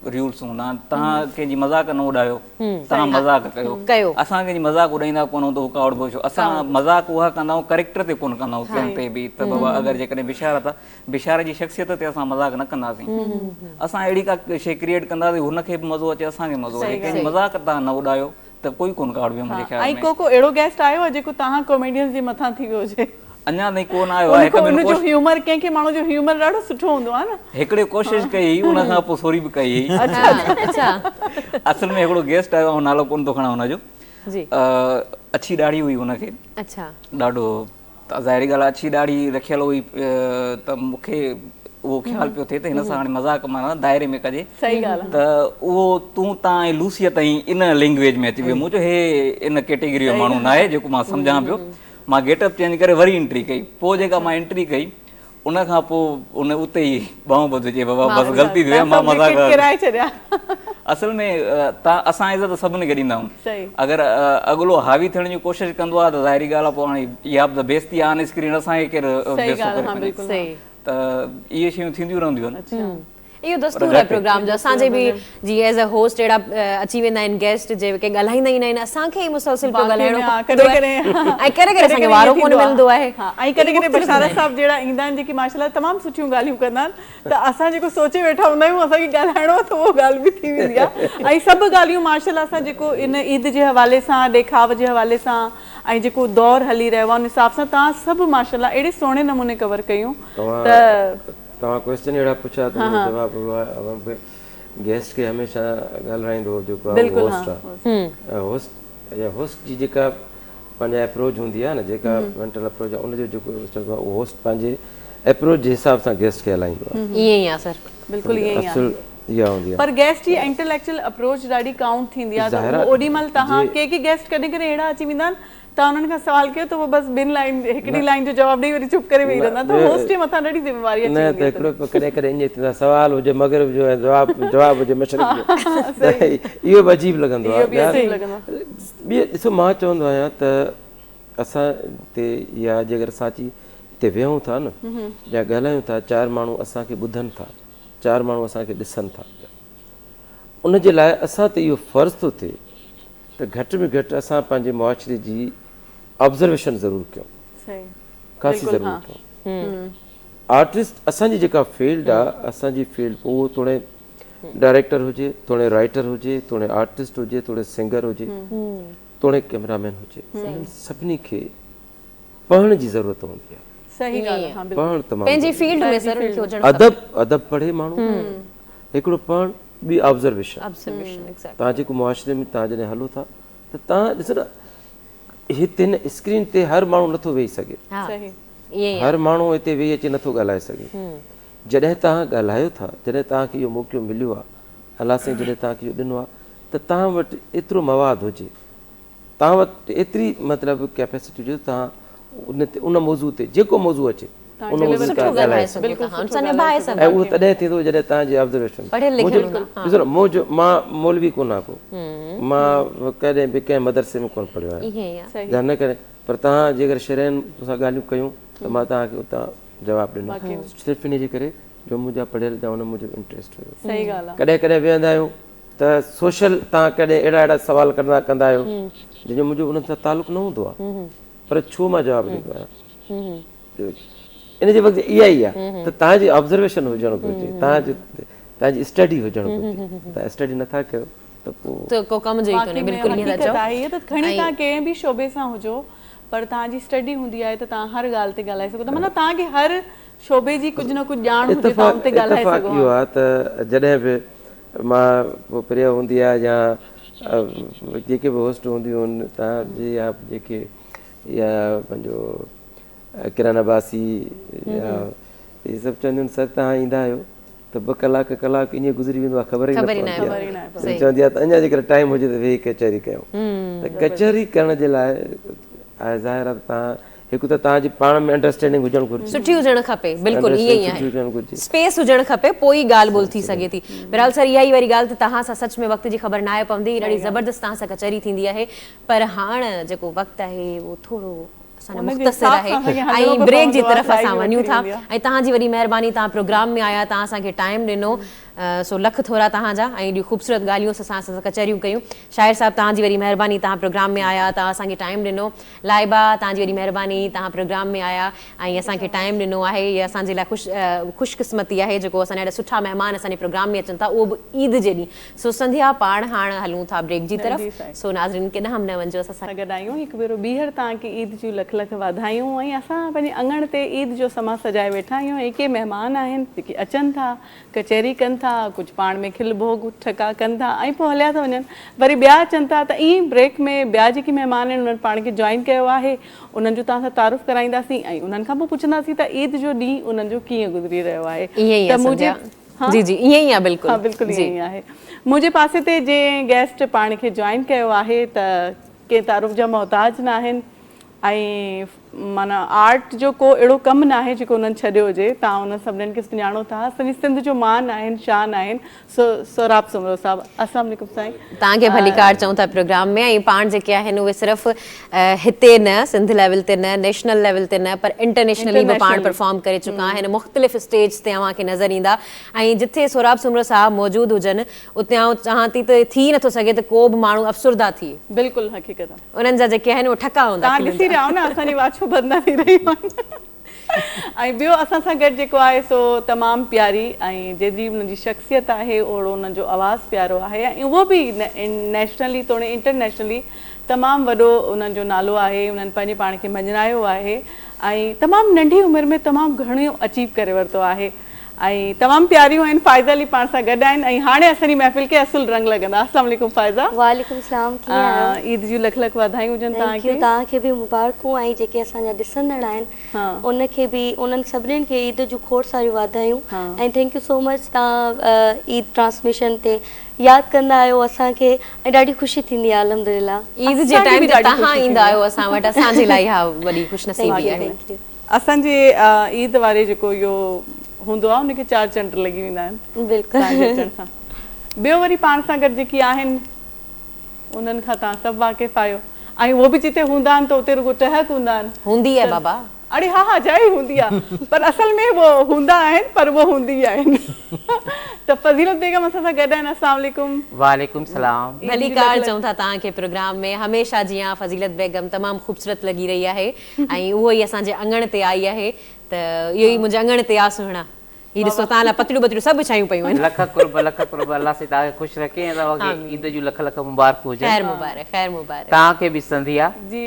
रूल्स हूंदा आहिनि, तव्हां कंहिंजी मज़ाक न उॾायो, तव्हां मज़ाक कयो, असां कंहिंजी मज़ाक उॾाईंदा कोन त हू कावड़ छो, असां मज़ाक उहा कंदा आहियूं करेक्टर ते कोन कंदा आहियूं, कंहिं ते बि, त बाबा अगरि जेकॾहिं बिशारत आहे, बिशारत जी शख़्सियत ते असां मज़ाक न कंदासीं, असां अहिड़ी का शइ क्रिएट कंदासीं हुनखे बि मज़ो अचे, असांखे मज़ो अचे, कंहिंजी मज़ाक तव्हां न उॾायो त कोई कोन कावड़ वियो मुंहिंजे ख्याल में। ऐं को अहिड़ो गेस्ट आयो आहे जेको तव्हां कॉमेडियंस जे मथां थी वियो हुजे? अञा ताईं कोन आयो आहे। उन जो ह्यूमर कंहिंखे माण्हू जो ह्यूमर ॾाढो सुठो हूंदो आहे न। हिकिड़े कोशिशि कई उन खां पोइ सोरी बि कई। असल में हिकिड़ो गेस्ट आयो, नालो कोन थो खणा हुनजो, अछी ॾाढ़ी हुई हुनखे, ॾाढो ज़ाहिरी ॻाल्हि आहे अछी ॾाढ़ी रखियल हुई त मूंखे उहो ख़्यालु पियो थिए त हिन सां हाणे मज़ाक माना दायरे में कजे त उहो तूं तव्हां ऐं लूसीअ ताईं इन लैंग्वेज में अची वियो। मूं चयो हे इन कैटेगरी जो माण्हू न आहे जेको मां सम्झां पियो। मां गेटअप चेंज करे वरी एंट्री कई। पोइ जेका मां एंट्री कई उन खां पोइ उन उते ई बाऊं ॿधो चए बाबा बसि ग़लती थी वई, मां मज़ाक। असल में असां इज़त सभिनी खे ॾींदा आहियूं। अगरि अॻिलो हावी थियण जी कोशिशि कंदो आहे त ज़ाहिरी ॻाल्हि आहे पोइ हाणे इहा बि बेइज़ती आहे ऑन स्क्रीन, असांखे केरु त इहे शयूं थींदियूं रहंदियूं आहिनि। इहो दस्तूर आहे प्रोग्राम जो। असांजे बि जीअं एज़ अ होस्ट अहिड़ा अची वेंदा आहिनि गेस्ट जेके ॻाल्हाईंदा ई न आहिनि, असांखे ई मुसलसिल पियो ॻाल्हाइणो ऐं कॾहिं असांखे वारो कोन मिलंदो आहे। ऐं कॾहिं कॾहिं बशारत साहब जहिड़ा ईंदा आहिनि जेके माशाल्लाह तमामु सुठियूं ॻाल्हियूं कंदा आहिनि, त असां जेको सोचे वेठा हूंदा आहियूं असांखे ॻाल्हाइणो आहे त उहो ॻाल्हि बि थी वेंदी आहे। ऐं सभु ॻाल्हियूं माशाल्लाह असां जेको इन ईद जे हवाले सां, ॾेखाव जे हवाले सां ऐं जेको दौरु हली रहियो आहे उन हिसाब सां तव्हां सभु माशाल्लाह अहिड़े सुहिणे नमूने कवर कयूं। त तव्हां क्वेश्चन अहिड़ा पुछा त जवाबु गेस्ट खे हमेशह ॻाल्हाईंदो जेको होस्ट आहे, होस्ट जी जेका पंहिंजा अप्रोच हूंदी आहे न, जेका मेंटल अप्रोच आहे उनजो जेको होस्ट पंहिंजे अप्रोच जे हिसाब सां गेस्ट खे हलाईंदो आहे। ईअं ई आहे सर, बिल्कुलु ईअं ई आहे। इहा हूंदी आहे पर गेस्ट जी इंटेलेक्चुअल अप्रोच ॾाढी काउंट थींदी आहे। त ओॾी महिल तव्हां के गेस्ट कॾहिं कॾहिं अहिड़ा अची वेंदा आहिनि तव्हां उन्हनि खां सवाल कयो त उहो बसि ॿिनि लाइन हिकिड़ी लाइन जो जवाबु ॾेई वरी चुप करे वेही रहंदा, त होस्ट जे मथां ॾाढी ज़िमेवारी अची वेंदी आहे। न त कॾहिं कॾहिं ईअं थींदो आहे सवाल हुजे मग़रिब जो ऐं जवाबु हुजे मशरिक़ जो, इहो बि अजीब लॻंदो आहे। ॾिसो मां चवंदो आहियां त असां हिते या जेकर असां अची हिते वेहूं था न या ॻाल्हायूं था, चारि माण्हू असांखे ॿुधनि था, चारि माण्हू असांखे ॾिसनि था, उनजे लाइ असां ते इहो फ़र्ज़ु थो थिए त घटि में घटि असां पंहिंजे मुआशरे जी ऑब्ज़र्वेशन ज़रूरु कयूं, ख़ासि ज़रूरु कयूं। आर्टिस्ट असांजी जेका फील्ड आहे, असांजी फील्ड उहो थोरे डायरेक्टर हुजे, थोरे राइटर हुजे, थोरे आर्टिस्ट हुजे, थोरे सिंगर हुजे, थोरे कैमरामैन हुजे, सभिनी खे पढ़ण जी ज़रूरत हूंदी आहे। पढ़ण तमामु अदब पढ़े माण्हू, हिकिड़ो पढ़ण ॿी ऑब्ज़र्वेशन। तव्हां जेको मुआशरे में तव्हां जॾहिं हलो था त तव्हां ॾिसो न हिते हिन स्क्रीन ते हर माण्हू नथो वेही सघे, हर माण्हू हिते वेही अची नथो ॻाल्हाए सघे। जॾहिं तव्हां ॻाल्हायो था, जॾहिं तव्हांखे इहो मौक़ो मिलियो आहे, अलाह साईं जॾहिं तव्हांखे इहो ॾिनो आहे त तव्हां वटि एतिरो मवादु हुजे, तव्हां वटि एतिरी मतिलबु कैपेसिटी हुजे, तव्हां उन ते उन मौज़ू ते जेको मौज़ू अचे उन मौज़ू ते ॻाल्हाए सघो। ऐं उहो तॾहिं थींदो जॾहिं तव्हांजी ऑब्ज़र्वेशन। ॾिसो न मां मौलवी कोन आहियां, को मां कॾहिं बि कंहिं मदरसे में कोन पढ़ियो आहियां, या न करे, पर तव्हां जेकर शरैन सां ॻाल्हियूं कयूं त मां तव्हांखे उतां जवाबु ॾिनो सिर्फ़ु इन जे करे जो मुंहिंजा पढ़ियल जा उन मुंहिंजो इंट्रस्ट हुयो। कॾहिं कॾहिं वेहंदा आहियूं त सोशल तव्हां कॾहिं अहिड़ा सवाल कंदा आहियो जंहिंजो मुंहिंजो उन्हनि सां तालुक़ु न हूंदो आहे, पर छो मां जवाबु ॾींदो आहियां। इन जे वक़्तु इहा ई आहे त तव्हांजी ऑब्ज़र्वेशन हुजणु घुरिजे, तव्हांजी स्टडी हुजणु घुरिजे। तव्हां स्टडी नथा कयो त को कम जो ई कोन्हे। बिल्कुलु ईअं था चओ त खणी तव्हां कंहिं बि शोबे सां हुजो, पर तव्हांजी स्टडी हूंदी आहे त तव्हां हर ॻाल्हि ते ॻाल्हाए सघो था, मतिलबु तव्हांखे हर शोबे जी कुझु न कुझु ॼाण हुजे, तव्हां उन ते ॻाल्हाए सघो। इहो आहे त जॾहिं बि मां प्रिया हूंदी आहे या जेके बि होस्ट हूंदियूं आहिनि, तव्हांजी या जेके या पंहिंजो किरण अब्बासी या इहे सभु चवंदियूं आहिनि सर तव्हां ईंदा आहियो त ॿ कलाक ईअं गुज़री वेंदो आहे, ख़बर ई न पवंदी आहे। चवंदी आहे त अञा जेकर टाइम हुजे त वेही कचहरी कयूं, त कचहरी करण जे लाइ ज़ाहिर आहे तव्हां हिकु त तव्हांजी पाण में अंडरस्टैंडिंग हुजणु घुरिजे, सुठी हुजणु खपे। बिल्कुलु ईअं ई आहे, स्पेस हुजणु खपे, पोइ ई ॻाल्हि ॿोल थी सघे थी। बहरहाल सर इहा ई वरी ॻाल्हि त तव्हां सां सच में वक़्त जी ख़बर न आहे पवंदी, ॾाढी ज़बरदस्त तव्हां सां कचहरी थींदी आहे, पर हाणे जेको वक़्तु आहे उहो थोरो मुख़्तसिर आहे ऐं ब्रेक जी तरफ़ असां वञूं था। ऐं तव्हांजी वॾी महिरबानी, तव्हां प्रोग्राम में आया, तव्हां असांखे टाइम ॾिनो। सो लख थोरा तव्हांजा ऐं एॾियूं ख़ूबसूरत ॻाल्हियूं असां सां कचहरियूं कयूं। शाइर साहिबु तव्हांजी वरी महिरबानी, तव्हां प्रोग्राम में आया, तव्हां असांखे टाइम ॾिनो। लाइबा तव्हांजी वरी महिरबानी, तव्हां प्रोग्राम में आया ऐं असांखे टाइम ॾिनो आहे। इहा असांजे लाइ ख़ुशकिस्मती आहे जेको असांजा ॾाढा सुठा महिमान असांजे प्रोग्राम में अचनि था, उहो बि ईद जे ॾींहुं। सो संध्या पाण हाणे हलूं था ब्रेक जी तरफ़। सो नाज़रीन के ॾांहुं न वञिजो, असां सां गॾु आहियूं। हिकु भेरो ॿीहर तव्हांखे ईद जूं लख लख वाधायूं। ऐं असां पंहिंजे अङण ते ईद जो समां सजाए वेठा आहियूं। ऐं के महिमान आहिनि जेके अचनि था, कचहरी कनि था, कुझु पाण में खिल भोग ठका कनि था ऐं पोइ हलिया था वञनि, वरी ॿिया अचनि था। त ईअं ब्रेक में ॿिया जेके महिमान आहिनि उन्हनि पाण खे जॉइन कयो आहे, उन्हनि जो तव्हां सां तारुफ़ कराईंदासीं ऐं उन्हनि खां पोइ पुछंदासीं त ईद जो ॾींहुं उन्हनि जो कीअं गुज़री रहियो आहे। जी जी ईअं ई आहे, बिल्कुलु। हा बिल्कुलु ईअं ई आहे। मुंहिंजे पासे ते जंहिं गेस्ट पाण खे जॉइन कयो आहे त के तारुफ़ जा मोहताज न आहिनि ऐं माना आर्ट जो को अहिड़ो कमु न आहे जेको उन्हनि छॾियो हुजे। तव्हां उन्हनि सभिनीनि खे सुञाणो था, सॼी सिंध जो मान आहिनि, शान आहिनि। सोराब सुमरो साहिबु, अस्सलाम वालेकुम साईं। तव्हांखे भलीकार चऊं था प्रोग्राम में। ऐं पाण जेके आहिनि उहे सिर्फ़ु हिते न, सिंध लेवल ते न, नेशनल लेवल ते न, पर इंटरनेशनली बि पाण परफॉर्म करे चुका आहिनि। मुख़्तलिफ़ स्टेज ते अव्हांखे नज़र ईंदा। ऐं जिथे सोराब सुमरो साहिबु मौजूदु हुजनि उते आउं चाहियां थी त थी नथो सघे त को बि माण्हू अफ़सुरदा थिए। बिल्कुलु हक़ीक़त। उन्हनि जा जेके आहिनि उहे ठका हूंदा। तव्हां ॾिसी रहिया न असांजी वाछूं बंदि न थी रहियूं आहिनि। ऐं ॿियो असां सां गॾु जेको आहे सो तमामु प्यारी ऐं जेतिरी उन्हनि जी शख़्सियत आहे ओहिड़ो उन्हनि जो आवाज़ु प्यारो आहे। ऐं उहो बि नेशनली तोड़े इंटरनेशनली तमामु वॾो उन्हनि जो नालो आहे। उन्हनि पंहिंजे पाण खे मञायो आहे ऐं तमामु नंढी उमिरि में तमामु घणो अचीव करे वरितो आहे ऐं तमामु प्यारियूं आहिनि। फ़ाइज़ा अली पाण सां गॾु आहिनि ऐं हाणे असांजी महफ़िल खे असुल रंग लॻंदा। अस्सलाम वालेकुम फ़ाइज़ा। वालेकुम सलाम। ईद जूं लख लख वाधायूं हुजनि तव्हांखे। तव्हांखे बि मुबारकूं ऐं जेके असांजा ॾिसंदड़ आहिनि उनखे बि, उन्हनि सभिनीनि खे ईद जूं खोड़ सारियूं वाधायूं ऐं थैंक यू सो मच। तव्हां ईद ट्रांसमिशन ते यादि कंदा आहियो असांखे ऐं ॾाढी ख़ुशी थींदी आहे। अल्हम्दुलिल्लाह ईद जे टाइम ते तव्हां ईंदा आहियो असां वटि, असांजे लाइ इहा वॾी ख़ुशनसीबी आहे। असांजे ईद वारे जेको इहो हूंदो आहे उनखे 4 चंड लॻी वेंदा आहिनि। बिल्कुलु। ॿियो वरी पाण सां गॾु जेकी आहिनि उन्हनि खां तव्हां सभु वाक़िफ़ आहियो ऐं उहो बि जिते हूंदा आहिनि त उते रुगो टहक हूंदा आहिनि। हूंदी आहे बाबा। अड़े हा हा जाइ हूंदी आहे पर असल में वो हूंदा आहिनि पर वो हूंदी आहिनि। त फज़ीलत बेगम असां सां गॾु आहिनि। अस्सलाम वालेकुम। वालेकुम सलाम। भलीकार चऊं था तव्हांखे प्रोग्राम में। हमेशह जीअं फज़ीलत बेगम तमामु ख़ूबसूरत लॻी रही आहे ऐं उहो ई असांजे अङण ते आई आहे। त इहो ई मुंहिंजे अङण ते आहे सुहिणा। ही ॾिसो तव्हां लाइ पतड़ियूं बतड़ियूं सभु छायूं पयूं आहिनि। लख कुर्ब अल्लाह से तव्हांखे ख़ुशि रखे ऐं तव्हांखे ईद जूं लख लख मुबारकूं हुजनि। ख़ैर मुबारक, ख़ैर मुबारक। तव्हांखे बि संधिया जी,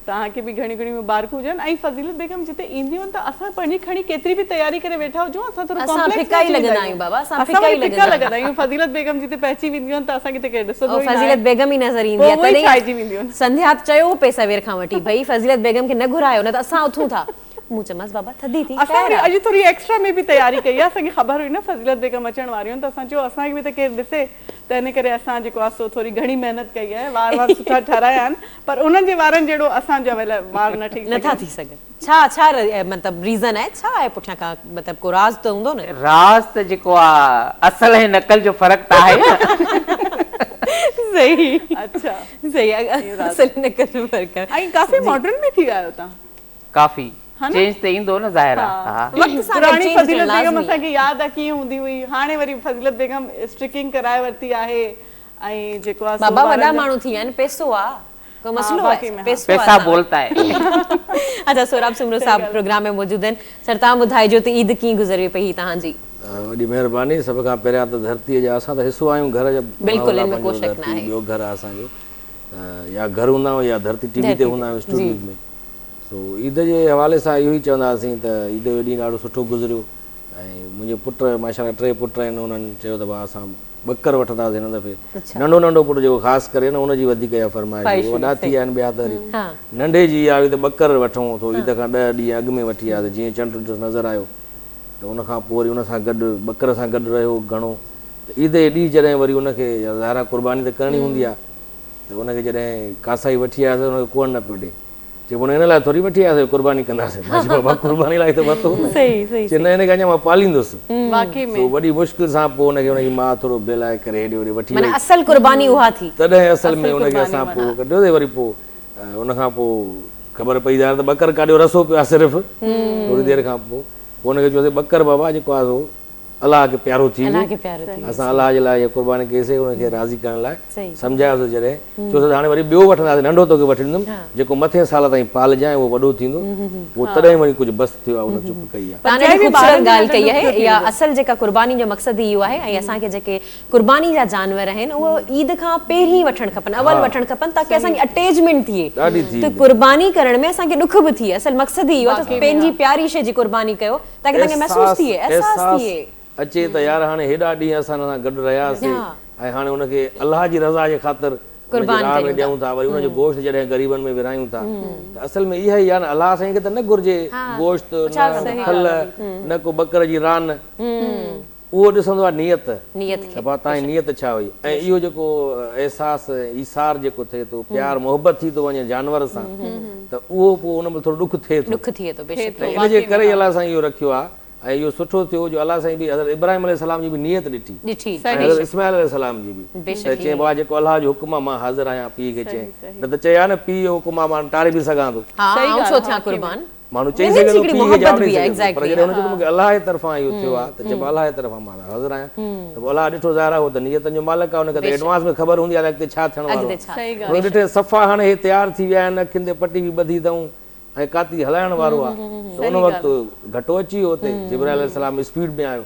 तव्हांखे बि घणी घणी मुबारकूं हुजनि। ऐं फज़ीलत बेगम जिते ईंदियूं आहिनि त असां पंहिंजी खणी केतिरी बि तयारी करे वेठा हुजूं असां थोरो कॉम्प्लेक्स फिका ई लॻंदा आहियूं बाबा। असां फिका ई लॻंदा आहियूं। फज़ीलत बेगम जिते पहुची वेंदियूं आहिनि त असांखे त केरु ॾिसंदो ई न आहे। फज़ीलत बेगम ई नज़र ईंदी आहे। तॾहिं संध्या चयो पे सवेर खां वठी भई फज़ीलत बेगम खे न घुरायो न त असां उथूं था। मूं चयोमांसि बाबा थधी थी। असां बि अॼु थोरी एक्स्ट्रा में बि तयारी कई आहे। असांखे ख़बर हुई न फज़ीलत बेगम अचण वारियूं त असां चयो असांखे बि त केरु ॾिसे त इन करे असां जेको आहे सो थोरी घणी महिनत कई आहे। वार सुठा ठाराया आहिनि पर उन्हनि जे वारनि जहिड़ो असांजा वार न ठीक नथा थी सघनि। छा मतिलबु रीज़न आहे, छा आहे पुठियां खां? मतिलबु को राज़ त हूंदो न? राज़ त जेको आहे असल ऐं नकल जो फ़र्क़ु त आहे। सही। अच्छा सही आहे, असल नकल जो फ़र्क़ु आहे। ऐं काफ़ी मॉडर्न बि थी विया आहियो तव्हां। काफ़ी चेंज त ईंदो न ज़ाहिर आहे। पुराणी फज़ीलत बेगम असांखे यादि आहे कीअं हूंदी हुई। हाणे वरी फज़ीलत बेगम स्ट्रिकिंग कराए वरिती आहे ऐं जेको आहे बाबा वॾा माण्हू थी विया आहिनि, पैसो आहे, को मसलो आहे, पैसा बोलता है। अच्छा सोराब सुमरो साहब प्रोग्राम में मौजूद आहिनि। सर तव्हां ॿुधाइजो त ईद कीअं गुज़री पई तव्हांजी? वॾी महिरबानी। सभ खां पहिरियां त धरतीअ जा असां त हिसो आहियूं घर जा। बिल्कुलु इनमें को शक न आहे। ॿियो घर आहे असांजो, या घर हूंदा आहियूं या धरती टीवी ते हूंदा आहियूं स्टूडियो में। सो ईद जे हवाले सां इहो ई चवंदासीं त ईद जो ॾींहुं ॾाढो सुठो गुज़रियो। ऐं मुंहिंजे पुट माशाल्लाह 3 पुट आहिनि, उन्हनि चयो त भाउ असां ॿकर वठंदासीं हिन दफ़े। नंढो नंढो पुटु जेको ख़ासि करे न उनजी वधीक इहा फरमाइश। वॾा थी विया आहिनि ॿिया त वरी नंढे जी आहे त ॿकर वठूं थो। ईद खां 10 ॾींहं अॻु में वठी आहे त जीअं चंड नज़र आयो त उनखां पोइ वरी उन सां गॾु ॿकर सां गॾु रहियो घणो। त ईद जे ॾींहुं जॾहिं वरी उनखे ज़ाहिरा क़ुर्बानी त करणी हूंदी आहे त उनखे जॾहिं कासाई वठी आयासीं उनखे कोन न पियो ॾे। चइबो हिन लाइ थोरी वठी आयासीं क़ुर्बानी कंदासीं। क़ुर्बानी लाइ त वरितो न, हिन खे अञा मां पालींदुसि। वॾी मुश्किल सां पोइ हुनखे हुनजी माउ थोरो बेलाए करे हेॾे होॾे वठी वई। असल क़ुर्बानी उहा थी तॾहिं असल में हुनखे असां पोइ कढियोसीं। वरी पोइ उनखां पोइ ख़बर पई त ॿकर काॾियो रसो पियो आहे सिर्फ़ु। थोरी देरि खां पोइ हुनखे चयोसीं ॿकर बाबा जेको आहे अलाह खे प्यारो थी अलाह खे प्यारो थी असां अलाह जे लाइ कुर्बानी कईसीं उनखे राज़ी करण लाइ सम्झायोसीं जॾहिं छो त हाणे वरी ॿियो वठंदासीं नंढो तोखे वठी ॾींदुमि जेको मथे साल ताईं पालजांइ उहो वॾो थींदो उहो तॾहिं वरी कुझु बस थियो आहे उन चुप कई आहे तव्हां ॾाढी ख़ूबसूरत ॻाल्हि कई आहे या असल जेका कुर्बानी जो मक़सदु इहो आहे ऐं असांखे जेके कुर्बानी जा जानवर आहिनि उहो ईद खां पहिरीं वठणु खपनि अवल वठणु खपनि ताकी असांजी अटैचमेंट थिए त कुर्बानी करण में असांखे ॾुख बि थिए असल मक़सदु इहो आहे त पंहिंजी प्यारी शइ जी कुर्बानी कयो ताकी तव्हांखे महसूसु थिए अहसासु थिए अचे त यार हाणे हेॾा ॾींहं असां सां गॾु रहियासीं ऐं हाणे हुनखे अलाह जी रज़ा जे ख़ातिर कुर्बानी में ॾियूं था वरी हुनजो गोश्त जॾहिं ग़रीबनि में विरायूं था त असल में इहा ई आहे न अलाह साईं खे त न घुरिजे गोश्त न फल न को बकर जी रान उहो ॾिसंदो आहे नियत त भाउ तव्हांजी नियत छा हुई ऐं इहो जेको अहसासु ईसार जेको थिए थो प्यार मोहबत थी थो वञे जानवर सां त उहो पोइ हुन में थोरो ॾुख थिए थो इन जे करे अलाह साईं इहो रखियो आहे ऐं इहो सुठो थियो जो अलाह साईं बि हज़रत इब्राहिम अलैहिस्सलाम जी बि नियत ॾिठी हज़रत इस्माइल अलैहिस्सलाम जी बि त चए भाउ जेको अलाह जो हुकुम आहे मां हाज़िर आहियां पीउ खे चए न त चए हा न पीउ जो हुकुम आहे मां टारे बि सघां थो माण्हू चई सघे थो पीउ खे जवाब ॾेई सघे पर जॾहिं हुन चयो मूंखे अलाह जे तरफ़ां इहो थियो आहे त चइबो अलाह जे तरफ़ां मां हाज़िर आहियां त पोइ अलाह ॾिठो ज़ाहिर आहे उहो त नियतनि जो मालिक आहे हुनखे त एडवांस में ख़बर हूंदी आहे त अॻिते छा थियण वारो आहे हुन ॾिठे सफ़ा हाणे हे तयारु थी विया आहिनि अखियुनि ते पटी बि ॿधी अथऊं ऐं काती हलाइण वारो आहे त उन वक़्तु घटो अची वियो हुते जिब्राइल अलैहिस्सलाम स्पीड में आयो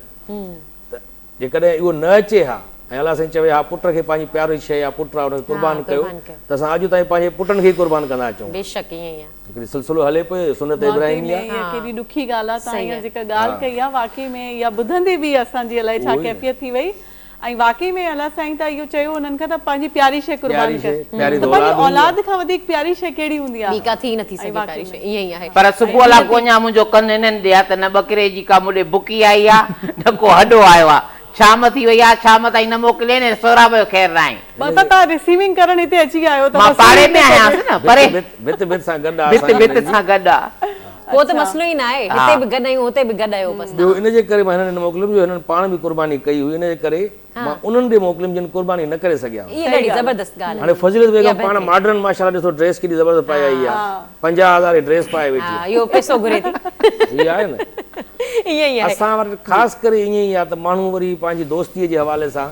त जेकॾहिं इहो न अचे हा ऐं अलाह साईं चवे हा पुट खे पंहिंजी प्यारी शइ आहे पुटु आहे हुनखे कुर्बान कयो त असां अॼु ताईं पंहिंजे पुटनि खे ई कुर्बान कंदा अचूं हिकिड़ी सिलसिलो हले पियो सुनत इब्राहिमी आहे केॾी ॾुखी ॻाल्हि आहे तव्हां हीअ जेका ॻाल्हि कई आहे वाक़ई में इहा ॿुधंदे बि असांजी अलाए छा कैफ़ियत थी वई ऐं वाक़ई में अलाह साईं त इहो चयो उन्हनि खे त पंहिंजी प्यारी शइ कुर्बान कयो त पंहिंजी औलाद खां वधीक प्यारी शइ कहिड़ी हूंदी आहे पर सुबुह लाइ कोन्या मुंहिंजो कन इन्हनि ॾिया त न ॿकरे जी का मूंॾे बुकी आई आहे न को हॾो आयो आहे शाम थी वई आहे शाम ताईं न मोकिले न सोराब जो ख़ैर न आहे तव्हां रिसीविंग करण हिते अची विया आहियो मां पाड़े में आहियां न परे भित भित सां गॾु आहे भित सां गॾु आहे वो तो मसलो ही ना है हिते भी गॾ आहियूं हुते भी गॾ आहियो बस ॿियो इन जे करे मां हिननि मोकिलियुमि जो हिननि पाण बि कुर्बानी कई हुई इन जे करे मां उन्हनि ॾे मोकिलियुमि जिन कुर्बानी न करे सघिया ये ॾाढी ज़बरदस्त ॻाल्हि हाणे फज़ीलत बेगम पाण मॉडर्न माशाअल्लाह ॾिसो ड्रेस केॾी ज़बरदस्त पाए आई आहे 50,000 जी ड्रेस पाए वेठी आहे इहो पैसो घुरे थी इहा आहे न ईअं ई आहे असां वटि ख़ासि करे ईअं ई आहे त माण्हू वरी पंहिंजी दोस्तीअ जे हवाले सां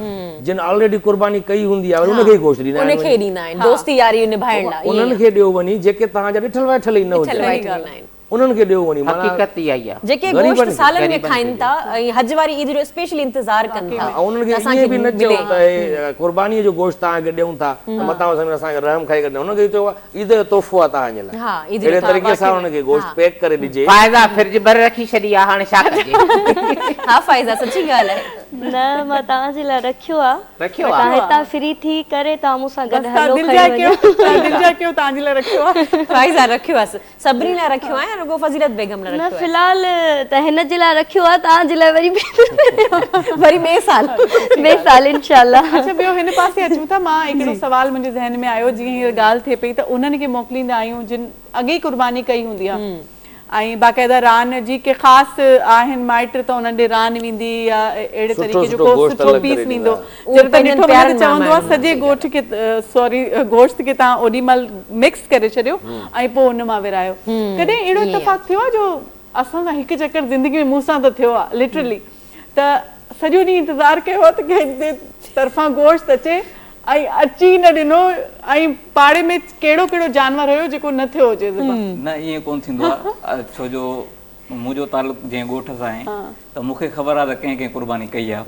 जिन ऑलरेडी कुर्बानी कई हूंदी आहे उनखे ई गोश्त ॾींदा आहिनि दोस्ती यारी निभाइण लाइ उन्हनि खे ॾियो वञी जेके तव्हांजा ॾिठल वेठल ई न हुजनि उन्हनि खे ॾियो वञी हक़ीक़त ई आई आहे जेके गोश्त सालनि में खाइनि था ऐं हज वारी ईद जो स्पेशली इंतज़ार कनि था उन्हनि खे ईअं बि न चयो त कुर्बानीअ जो गोश्त तव्हांखे ॾियूं था मथां असांखे रहम खाई करे हुनखे चयो आहे ईद जो तोहफ़ो आहे तव्हांजे लाइ अहिड़े तरीक़े सां हुनखे गोश्त पैक करे ॾिजे फ़ाइदा फ्रिज भरे रखी छॾी आहे हाणे छा कजे हा फ़ाइदा सची ॻाल्हि आहे न मां तव्हांजे लाइ रखियो आहे तव्हां हितां फ्री थी करे तव्हां मूंसां गॾु हलो तव्हांजे लाइ रखियो आहे फ़ाइज़ा रखियो आहे सभिनी लाइ रखियो आहे रुगो फज़ीलत बेगम लाइ न फ़िलहाल त हिन जे लाइ रखियो आहे तव्हांजे लाइ वरी ॿिए साल इंशाअल्लाह अच्छा ॿियो हिन पासे अचूं था मां हिकिड़ो सुवाल मुंहिंजे ज़हन में आयो जीअं हीअ ॻाल्हि थिए पई त उन्हनि खे मोकिलींदा आहियूं जिन अॻे कुर्बानी कई हूंदी आहे ऐं बाक़ाइदा रान जी के ख़ासि आहिनि माइट त उन्हनि ॾे रान वेंदी या अहिड़े तरीक़े जो को सुठो पीस वेंदो चवंदो आहे सॼे गोठ खे सॉरी गोश्त खे तव्हां ओॾी महिल मिक्स करे छॾियो ऐं पोइ उन मां विरायो कॾहिं अहिड़ो इत्तेफ़ाक़ थियो आहे जो असां सां हिकु चकर ज़िंदगी में मूं सां त थियो आहे लिटरली त सॼो ॾींहुं इंतज़ारु कयो आहे त कंहिं तरफ़ां गोश्त अचे ऐं अची न ॾिनो ऐं पाड़े में कहिड़ो कहिड़ो जानवर हुयो जेको न थियो हुजे न ईअं कोन थींदो आहे छो जो मुंहिंजो तालुक जीअं ॻोठ सां आहे त मूंखे ख़बर आहे त कंहिं कंहिं कुर्बानी कई आहे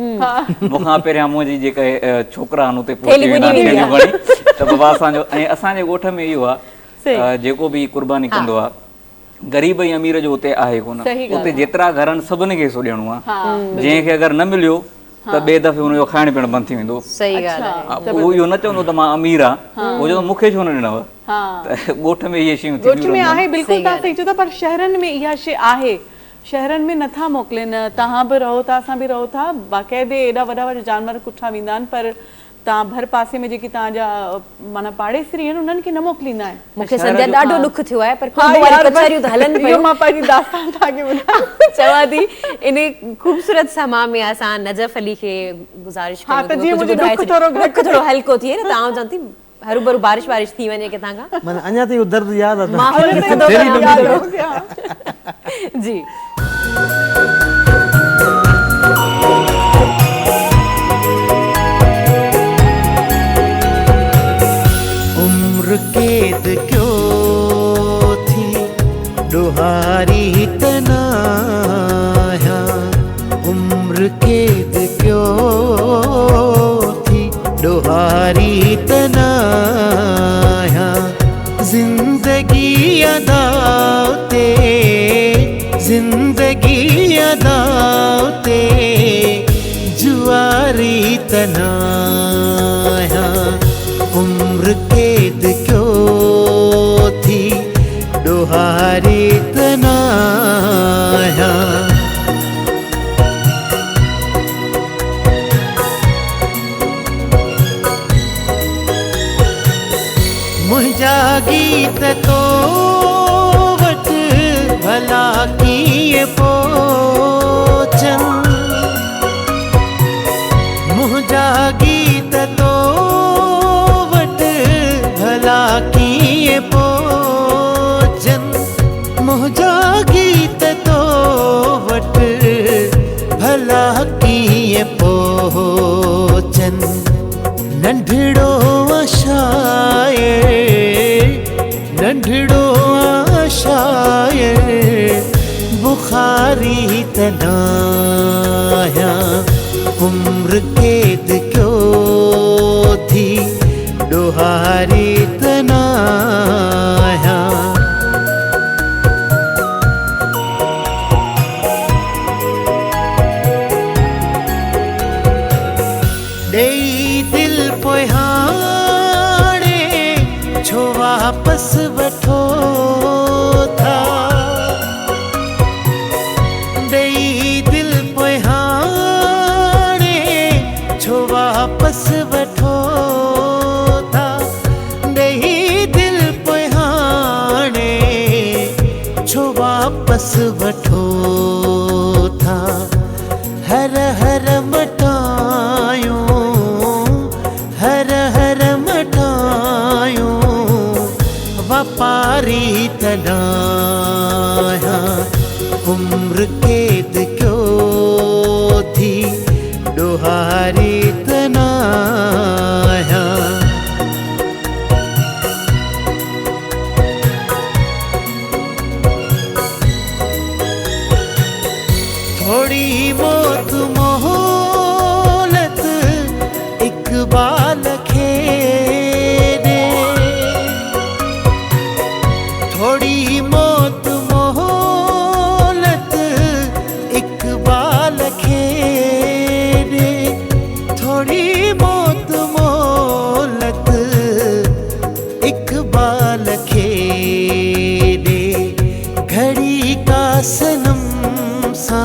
मूंखां पहिरियां मुंहिंजी जेके छोकिरा आहिनि उते पहुची वेंदा आहिनि त बाबा असांजो ऐं असांजे ॻोठ में इहो आहे जेको बि कुर्बानी कंदो आहे ग़रीब ऐं अमीर जो उते आहे कोन उते जेतिरा घर आहिनि सभिनी खे हिसो ॾियणो आहे जंहिंखे अगरि न मिलियो त ॿिए दफ़े हुनजो खाइण पीअण बंदि थी वेंदो उहो इहो न चवंदो त मां अमीर आहियां उहो चवंदो मूंखे छो न ॾिनव त ॻोठ में इहे शयूं बिल्कुलु तव्हां सही चओ था पर शहरनि में इहा शइ आहे शहरनि में नथा मोकिलिनि तव्हां बि रहो था असां बि रहो था बाक़ाइदे एॾा वॾा वॾा जानवर कुठा वेंदा आहिनि पर तव्हां भर पासे में जेकी तव्हांजा माना पाड़ेसरी आहिनि उन्हनि खे न मोकिलींदा आहिनि मूंखे संध्या ॾाढो ॾुख थियो आहे पर कचहरियूं त हलनि पियूं मां पंहिंजी दास्तान तव्हांखे ॿुधायां चवां थी इन ख़ूबसूरत समा में असां नजफ़ अली खे गुज़ारिश थोरो हल्को थिए न तव्हां चवां थी हरू भरू बारिश वारिश थी वञे किथां खां माना अञा ताईं दर्द यादि जी बुखारी तनाया उम्र कैद क्यों थी डोहारी तनाया मुझा गीत तो वट भला किए पोचन मुझा गीत तो वट भला किए पोचन मुझा गीत तो वट भला किए पोचन नंढड़ो नंढड़ो शायर बुखारी तनाया उम्र कैद क्यों थी डोहारी तनाया देई दिल पोहाणे छो वापस वठो था देई दिल पोहाणे छो वापस वठो था देई दिल पोहाणे छो वापस वठो था हर हर मटायो हर हर मटायो वपारी तनाया उम्र कैद क्यों थी डोहारी तनाया थोड़ी मौत मोहलत इकबाल खेने थोड़ी मौत मोहलत इकबाल खेने थोड़ी मौत मोहलत इकबाल खेने घड़ी का सनम सा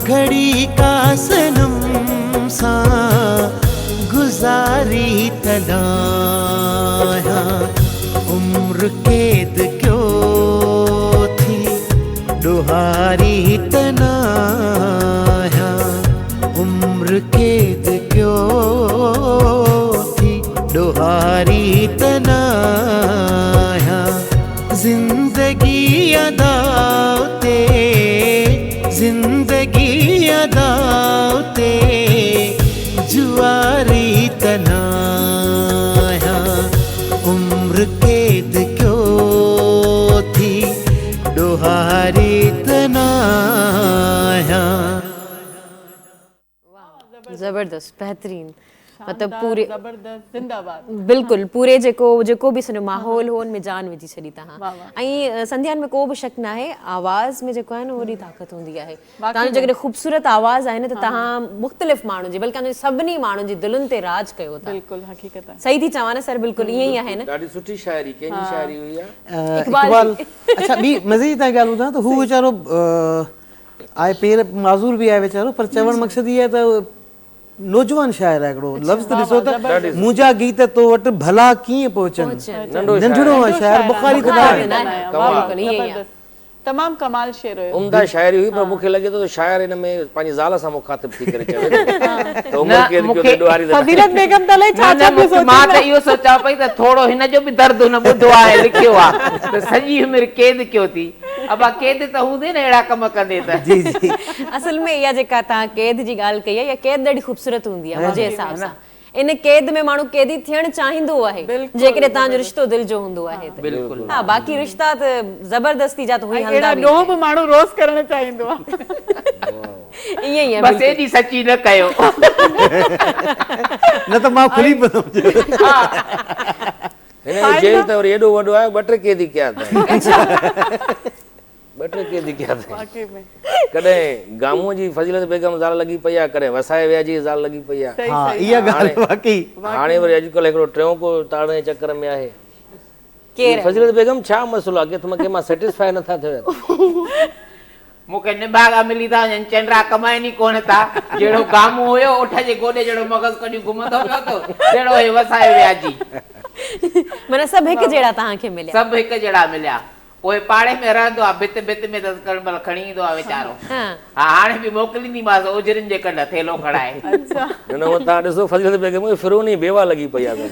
घड़ी का सनम सा गुजारी तनाया उम्र कैद क्यों थी डोहारी तनाया उम्र कैद क्यों थी डोहारी तनाया जिंदगी अदाते जिंदगी अदाते जुआरी तनाया उम्र कैद क्यों थी डोहारी तनाया जबरदस्त बेहतरीन मतलब पूरे जबरदस्त जिंदाबाद बिल्कुल पूरे जेको भी सॼो माहौल हो उनमें जान विझी छॾी तव्हां ऐं संध्यान में को बि शक न आहे आवाज़ में जेको आहे न वॾी ताक़त हूंदी आहे तव्हांजो जेकॾहिं ख़ूबसूरत आवाज़ आहे न त तव्हां मुख़्तलिफ़ माण्हुनि जी बल्कि सभिनी माण्हुनि जी दिलुनि ते राज कयो था बिल्कुलु हक़ीक़त आहे सही थी चवां न सर बिल्कुलु ईअं ई आहे न ॾाढी सुठी शाइरी कंहिंजी शाइरी हुई आहे इकबाल अच्छा ॿी मज़े जी तव्हां ॻाल्हि ॿुधां त हू वीचारो आहे पेर माज़ूर बि आहे वीचारो पर चवण मक़सदु इहो आहे त नौजवान शाइर आहे हिकिड़ो लफ़्ज़ ॾिसो त मुंहिंजा गीत तो वटि भला कीअं पहुचनि नंढड़ो आहे शाइर बुखारी जबरदस्त तमामु कमाल शेर हुयो उम्दा शाइरी हुई पर मूंखे लॻे थो त शाइर हिन में पंहिंजी ज़ाल सां मुखातिब थी करे चवे त उमिरि कैद कयो त ॾोहारी फज़ीलत बेगम त अलाए छा छा पियो सोचे मां त इहो सोचां पई त थोरो हिन जो बि दर्द हुन ॿुधो आहे लिखियो आहे त सॼी उमिरि कैद कयो थी अबा कैद त हूंदे न अहिड़ा कम कंदे त जी जी असल में इहा जेका तव्हां कैद जी ॻाल्हि कई आहे इहा कैद ॾाढी ख़ूबसूरत हूंदी आहे मुंहिंजे हिसाब सां इन कैद में माण्हू कैदी थियणु चाहींदो आहे जेकॾहिं तव्हांजो रिश्तो दिलि जो हूंदो आहे त हा बाक़ी रिश्ता त ज़बरदस्ती जा त हुई हलंदा अहिड़ा ॾोह बि माण्हू रोज़ करणु चाहींदो आहे ईअं ई आहे बस एॾी सची न कयो न त मां खुली पवंदुमि हिन जो जेल त वरी एॾो वॾो आहे 2-3 कैदी कया अथई 2 ॿ टे केस कया अथई वाकई में कॾहिं गामो जी फज़ीलत बेगम ज़ाल लॻी पई आहे कॾहिं वसाए विया जी ज़ाल लॻी पई आहे हा इहा ॻाल्हि वाकई हाणे वरी अॼुकल्ह हिकिड़ो टियों को ताड़े जे चकर में आहे फज़ीलत बेगम छा मसइलो आहे की कंहिं मां सेटिस्फाई नथा थियो मूंखे निभागा मिली था वञनि चंडरा कमाइनि ई कोन था जहिड़ो गामो हुयो उठ जे गोॾे जहिड़ो मगज़ कॾहिं घुमंदो पियो तो जहिड़ो हे वसाए विया जी माना सभु हिकु जहिड़ा तव्हांखे मिलिया सभु हिकु जहिड़ा मिलिया पोइ पाड़े में रहंदो आहे भित भित में त महिल खणी ईंदो आहे वीचारो हा हाणे बि मोकिलींदीमांसि उजरिन जे कंड थेलो खणाए न तव्हां ॾिसो फज़ीलत बेगम फिरोनी बेवा लॻी पई आहे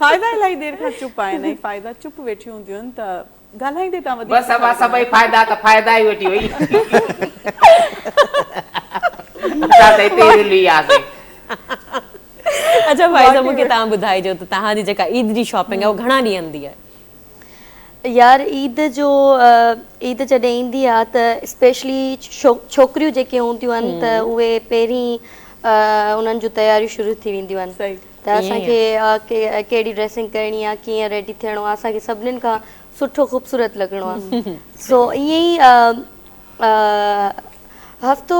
फ़ाइदा इलाही देर खां चुप आहिनि ऐं फ़ाइदा चुप वेठियूं हूंदियूं आहिनि त ॻाल्हाईंदे तव्हां वधीक बसि असां सभई फ़ाइदा त फ़ाइदा ई वठी वई असां त हिते ई रुली वियासीं अच्छा भाई मूंखे तव्हां ॿुधाइजो त तव्हांजी जेका ईद जी शॉपिंग आहे उहा घणा ॾींहं हूंदी आहे यार ईद जॾहिं ईंदी आहे त स्पेशली छोकिरियूं जेके हूंदियूं आहिनि त उहे पहिरीं उन्हनि जूं तयारियूं शुरू थी वेंदियूं आहिनि त असांखे कहिड़ी ड्रेसिंग करणी आहे कीअं रेडी थियणो आहे असांखे सभिनीनि खां सुठो ख़ूबसूरत लॻणो आहे सो ईअं ई हफ़्तो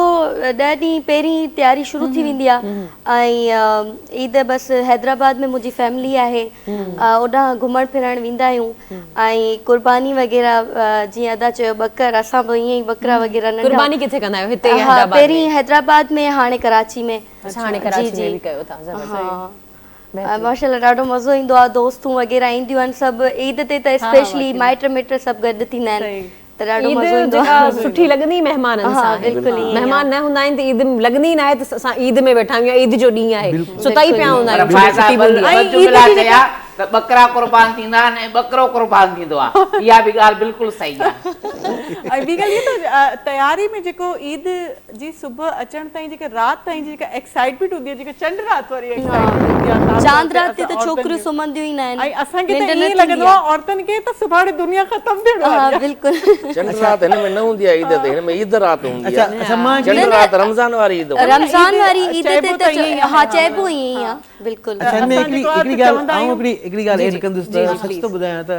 10 ॾींहं पहिरीं तयारी शुरू थी वेंदी आहे ऐं ईद बसि हैदराबाद में मुंहिंजी फैमिली आहे ओॾां घुमणु फिरणु वेंदा आहियूं ऐं कुर्बानी वग़ैरह जीअं अदा चयो बकर असां बि ईअं ई बकरा वग़ैरह कुर्बानी किथे कंदा आहियो हिते हा पहिरीं हैदराबाद में हाणे कराची में हाणे कराची में बि कयो था हा माशाल्लाह ॾाढो मज़ो ईंदो आहे दोस्तूं वग़ैरह ईंदियूं आहिनि सभु ईद ते त स्पेशली माइट मिट सभु गॾु थींदा आहिनि त ॾाढो मज़ो ईंदो आहे सुठी लॻंदी महिमाननि सां महिमान न हूंदा आहिनि त ईद लॻंदी न आहे त असां ईद में वेठा आहियूं ईद जो ॾींहुं आहे सुता ई पिया हूंदा आहियूं त बकरा कुर्बान थींदा आहिनि ऐं बकरो कुर्बान थींदो आहे इहा बि ॻाल्हि बिल्कुलु सही आहे ऐं ॿी ॻाल्हि इहा त तयारी में जेको ईद जी सुबुह अचण ताईं जेका राति ताईं जी जेका एक्साइटमेंट हूंदी आहे जेका चंड राति वारी एक्साइटमेंट हूंदी आहे चांद राति ते त छोकिरियूं सुम्हंदियूं ई न आहिनि ऐं असांखे त ईअं लॻंदो आहे औरतुनि खे त सुभाणे दुनिया ख़तम थियणो आहे हा बिल्कुलु चंड राति हिन में न हूंदी आहे ईद ते हिन में ईद राति हूंदी आहे चंड राति रमज़ान वारी ईद रमज़ान वारी ईद ते त हा चइबो ईअं ई आहे बिल्कुलु अच्छा हिन में हिकिड़ी ॻाल्हि ऐड कंदुसि त सच थो ॿुधायां त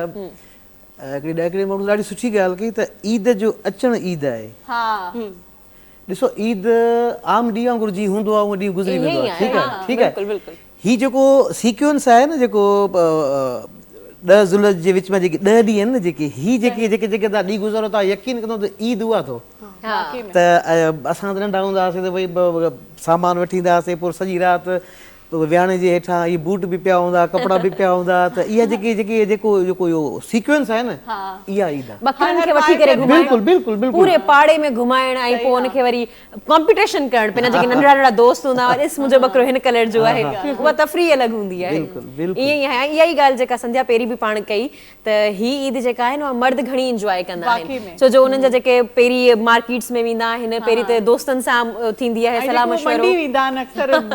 हिकिड़ी माण्हू ॾाढी सुठी ॻाल्हि कई त ईद जो अचणु ईद आहे ॾिसो ईद आम ॾींहुं वांगुरु जीअं हूंदो आहे उहो ॾींहुं गुज़री वेंदो आहे ठीकु आहे हीउ जेको सीक्वेंस आहे न जेको 10 ज़ुल्हज जे विच में जेके 10 ॾींहं आहिनि न जेके तव्हां ॾींहुं गुज़रो था यकीन कंदो त ईद उहा अथव त असां त नंढा हूंदा हुआसीं त भई सामान वठी ईंदा हुआसीं पोइ सॼी राति विहाणे जे हेठां इहे बूट बि पिया हूंदा कपिड़ा बि पिया हूंदा त इहा जेको इहो सीक्वेंस आहे न इहा ईद आहे बकरनि खे वठी करे बिल्कुलु बिल्कुलु बिल्कुलु पूरे पाड़े में घुमाइण ऐं पोइ हुनखे वरी कॉम्पिटिशन करणु पंहिंजा जेके नंढड़ा नंढड़ा दोस्त हूंदा हुआ ॾिस मुंहिंजो बकरो हिन कलर जो आहे उहा तफ़री अलॻि हूंदी आहे ईअं ई आहे इहा ई ॻाल्हि जेका संध्या पहिरीं बि पाण कई त हीअ ईद जेका आहे न उहा मर्द घणी इंजॉय कंदा आहिनि छो जो उन्हनि जा जेके पहिरीं मार्केट्स में वेंदा आहिनि पहिरीं त दोस्तनि सां थींदी आहे सलाह मशवरो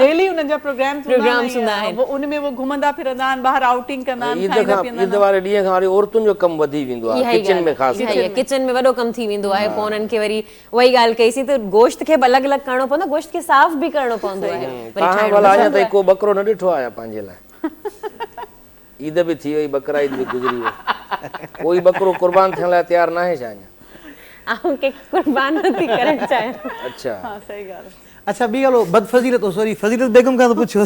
डेली उन्हनि जा प्रोग्राम्स हूंदा आहिनि उन में वो घुमंदा फिरंदा आहिनि ॿाहिरि आउटिंग कंदा आहिनि खाईंदा पीअंदा ईद वारे ॾींहं खां वरी औरतुनि जो कमु वधी वेंदो आहे किचन में ख़ासि किचन में वॾो कमु थी वेंदो आहे पोइ उन्हनि खे वरी उहा ॻाल्हि कईसीं त गोश्त खे बि अलॻि अलॻि करणो पवंदो गोश्त खे साफ़ बि करणो पवंदो आहे तव्हां भला अञा ताईं को बकरो न ॾिठो आहे पंहिंजे लाइ ईद बि थी वई बकरा ईद बि गुज़री वई कोई बकरो कुर्बान थियण लाइ तयारु न आहे छा अञा कुर्बान नथी करणु चाहियां अच्छा हा सही ॻाल्हि अच्छा ॿी ॻाल्हि बदफ़ज़ीलत सॉरी फज़ीलत बेगम खां त पुछो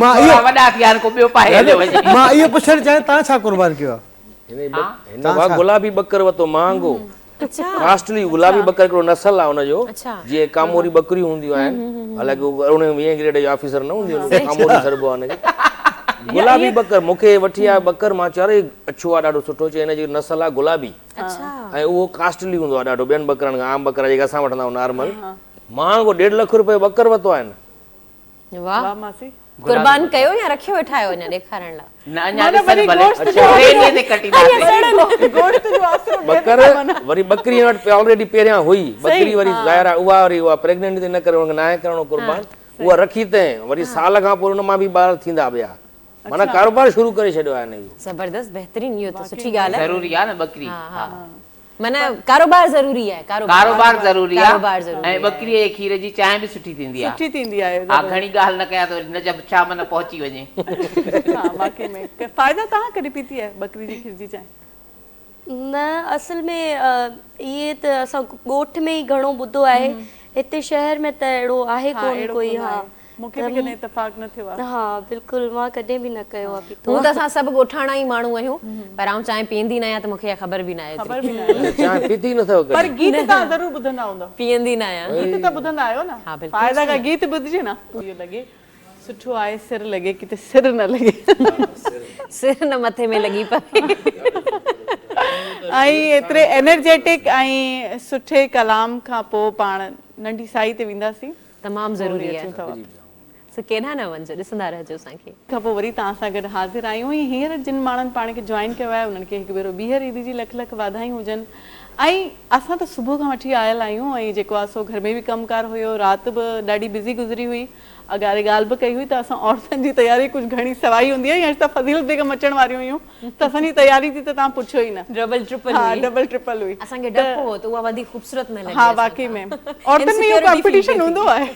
मां इहो पुछणु चाहियां तव्हां छा कुर्बान कयो आहे गुलाबी बकर वरितो महांगो कास्टली गुलाबी बकर हिकिड़ो नस्ल आहे हुनजो जीअं कामोरी बकरियूं हूंदियूं आहिनि हालांकि 20 ग्रेड जो ऑफिसर न हूंदियूं कामोरी सरबो आहे हुनखे गुलाबी बकर मूंखे वठी आहे बकर मां चयो अरे अछो आहे ॾाढो सुठो चयो हिनजी नस्ल आहे गुलाबी ऐं उहो कास्टली हूंदो आहे ॾाढो ॿियनि बकरनि खां आम बकर जेके असां वठंदा आहियूं नॉर्मल महांगो 1.5 लख रुपए बकर वरितो आहे वाह मासी कुर्बान कयो या रखियो वेठा आहियो अञा ॾेखारण लाइ न अञा ॾिसण भले बकर वरी बकरी वटि ऑलरेडी पहिरियां हुई बकरी वरी ज़ाहिर आहे उहा प्रेग्नेंट न करे हुनखे नाहे करणो कुर्बान उहा रखी अथई वरी साल खां पोइ हुन मां बि ॿार थींदा ॿिया माना कारोबार शुरू करे छॾियो आहे जबरदस्त बहितरीन इहो त सुठी ॻाल्हि आहे ज़रूरी आहे न बकरी माना कारोबार ज़रूरी आहे, कारोबार ज़रूरी आहे, कारोबार ज़रूरी ऐं बकरीअ जे खीर जी चांहि बि सुठी थींदी आहे। सुठी थींदी आहे। हा, घणी ॻाल्हि न कयां त हिन जब शाम न पहुची वञे। हा, वाकई में फ़ाइदा तव्हां कॾहिं पीती आहे बकरी जी खीर जी चांहि? न, असल में इहे त असां ॻोठ में ई घणो ॿुधो आहे, हिते शहर में त अहिड़ो आहे कोन कोई। हा, मूंखे बि कॾहिं इतफ़ाक़ न थियो आहे। हा बिल्कुलु, मां कॾहिं बि न कयो आहे पीतो। हूं त असां सभु ॻोठाणा ई माण्हू आहियूं, पर आउं चांहि पीअंदी न आहियां त मूंखे ख़बर बि न आहे। ख़बर बि न आहे। चांहि पीती न अथव पर गीत तव्हां ज़रूरु ॿुधंदा हूंदव। पीअंदी न आहियां। गीत त ॿुधंदा आहियो न? हा, बिल्कुलु। फ़ाइदा का गीत ॿुधिजे न, इहो लॻे सुठो आहे, सिर लॻे किथे सिर न लॻे, सिर न मथे में लॻी पए। ऐं एतिरे एनर्जेटिक ऐं सुठे कलाम खां पोइ पाण नंढी साई ते वेंदासीं। तमामु ज़रूरी आहे। सो केॾा न वञिजो, ॾिसंदा रहिजो असांखे। खां पोइ वरी तव्हां सां गॾु हाज़िर आहियूं। ऐं हींअर जिन माण्हुनि पाण खे जॉइन कयो आहे उन्हनि खे हिकु भेरो ॿीहर ईद जी लख लख वाधायूं हुजनि। ऐं असां त सुबुह खां वठी आयल आहियूं, ऐं जेको आहे सो घर में बि कमकार हुयो, राति बि ॾाढी बिज़ी गुज़री हुई, अॻारे ॻाल्हि बि कई हुई त असां औरतुनि जी तयारी कुझु घणी सवाई हूंदी आहे। त फज़ीलत बेगम अचण वारियूं हुयूं त असांजी तयारी थी त तव्हां पुछो ई न, डबल ट्रिपल। हा, डबल ट्रिपल हुई। असांखे डपु हो त उहा वधीक ख़ूबसूरत न लॻी। हा, वाकई में औरतुनि में इहो कॉम्पिटिशन हूंदो आहे।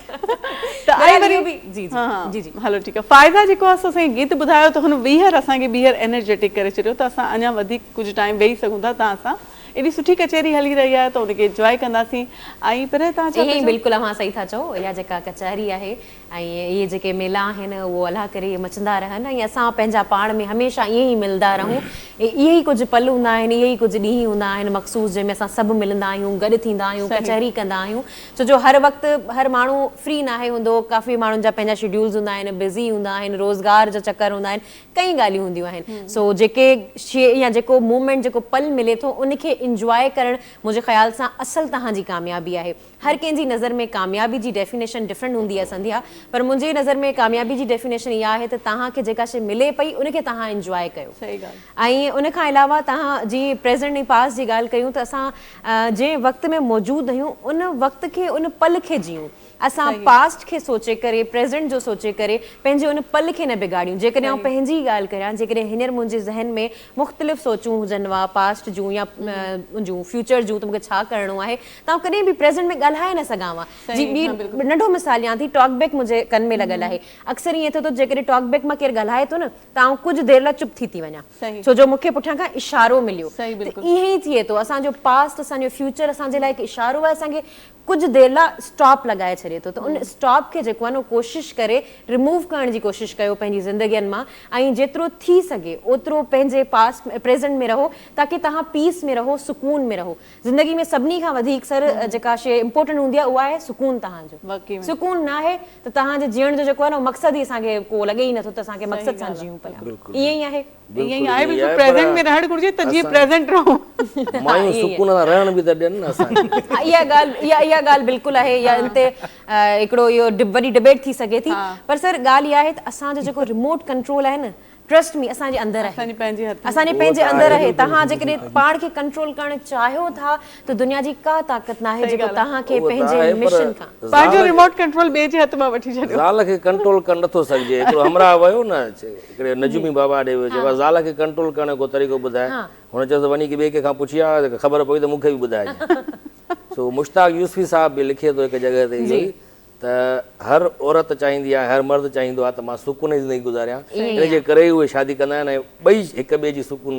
त आई वरी जी जी हलो ठीकु आहे। फ़ाइदा जेको आहे सो असांखे गीत ॿुधायो त हुन ॿीहर असांखे ॿीहर एनर्जेटिक करे छॾियो त असां अञा वधीक कुझु टाइम वेही सघूं था तव्हां सां। एॾी सुठी कचहरी हली रही आहे त उनखे इंजॉय कंदासीं। ऐं पर तव्हां चयो बिल्कुलु अव्हां सही था चओ, इहा जेका कचहरी आहे ऐं इहे जेके मेला आहिनि उहो अलाह करे मचंदा रहनि, ऐं असां पंहिंजा पाण में हमेशह ईअं ई मिलंदा रहूं। इहे ई कुझु पल हूंदा आहिनि, इहे ई कुझु ॾींहं हूंदा आहिनि मख़सूस जंहिंमें असां सभु मिलंदा आहियूं, गॾु थींदा आहियूं, कचहरी कंदा आहियूं। छो जो हर वक़्तु हर माण्हू फ्री न आहे हूंदो, काफ़ी माण्हुनि जा पंहिंजा शेड्यूल्स हूंदा आहिनि, बिज़ी हूंदा आहिनि, रोज़गार जा चकर हूंदा आहिनि, कई ॻाल्हियूं हूंदियूं आहिनि। सो जेके शइ या जेको मूवमेंट जेको पल मिले थो उनखे इंजॉय करणु मुंहिंजे ख़्याल सां असल तव्हांजी कामयाबी आहे। हर कंहिंजी नज़र में कामयाबी जी डेफिनेशन डिफरेंट हूंदी आहे संध्या, पर मुंहिंजी नज़र में कामयाबी जी डेफिनेशन इहा आहे त तव्हांखे जेका शइ मिले पई उनखे तव्हां इंजॉय कयो। सही ॻाल्हि। ऐं उन खां अलावा तव्हां जी प्रेज़ेंट ऐं पास्ट जी ॻाल्हि कयूं त असां जंहिं वक़्त में मौजूदु आहियूं उन वक़्त खे उन पल खे जियूं। असां पास्ट खे सोचे करे, प्रेज़ेंट जो सोचे करे पंहिंजे उन पल खे न बिगाड़ियूं। जेकॾहिं आउं पंहिंजी ॻाल्हि करियां, जेकॾहिं हींअर मुंहिंजे ज़हन में मुख़्तलिफ़ सोचूं हुजनि वा पास्ट जूं या जूं फ्यूचर जूं त मूंखे छा करिणो आहे त आउं कॾहिं बि प्रेज़ेंट में ॻाल्हाए न सघां। जी ॿी नंढो मिसाल ॾियां थी, टॉक बैक मुंहिंजे कन में लॻल आहे। अक्सर ईअं थिए थो जेकॾहिं टॉक बैक मां केरु ॻाल्हाए थो न त आउं कुझु देरि लाइ चुप थी वञां, छो जो मूंखे पुठियां खां इशारो मिलियो। ईअं ई थिए थो, असांजो पास्ट असांजो फ्यूचर असांजे लाइ हिकु इशारो आहे, असांखे कुझु देरि लाइ स्टॉप लॻाए छॾे थो। त उन स्टॉप खे जेको आहे न कोशिशि करे रिमूव करण जी कोशिशि कयो पंहिंजी ज़िंदगीअ मां, ऐं जेतिरो थी सघे ओतिरो पंहिंजे पास्ट प्रेज़ेंट में रहो ताकी तव्हां पीस में रहो, सुकून में रहो। ज़िंदगी में सभिनी खां वधीक सर जेका शइ इम्पोर्टेंट हूंदी आहे उहा आहे सुकून तव्हांजो। सुकून न आहे त तव्हांजे जीअण जो जेको आहे न मक़सदु ई असांखे को लॻे ई नथो त असांखे मक़सद सां जियूं पिया। ईअं ई आहे, ईअं ई आहे, बिल्कुलु प्रेज़ेंट में रहणु घुरिजे त जीअं प्रेज़ेंट रहो। मायूं सुकून सां रहण बि त ॾियनि न असांखे। इहा ॻाल्हि बिल्कुलु आहे, या इन ते हिकिड़ो इहो वॾी डिबेट थी सघे थी, पर सर ॻाल्हि इहा आहे त असांजो जेको रिमोट कंट्रोल आहे न, ट्रस्ट मी असांजे अंदरि आहे, असांजे पंहिंजे अंदरि आहे। तव्हां जेकॾहिं पाण खे कंट्रोल करणु चाहियो था त दुनिया जी का ताक़त न आहे जेको तव्हांखे पंहिंजे मिशन खां पंहिंजो रिमोट कंट्रोल ॿिए जे हथ मां वठी छॾियो। ज़ाल खे कंट्रोल करणु नथो सघिजे। हिकिड़ो हमरा वियो न हिकिड़े नजूमी बाबा ॾे वियो, चइबो आहे ज़ाल खे कंट्रोल करण को तरीक़ो ॿुधाए। हुन चयोसि वञी ॿिए कंहिंखां पुछी आ, ख़बर पई त मूंखे बि ॿुधाइजे। सो मुश्ताक यूसुफ़ी साहब बि लिखे थो हिकु जॻह ते इहो ई त हर औरत चाहींदी आहे, हर मर्द चाहींदो आहे त मां सुकून जी ज़िंदगी गुज़ारियां, इन जे करे उहे शादी कंदा आहिनि ऐं ॿई हिक ॿिए जी सुकून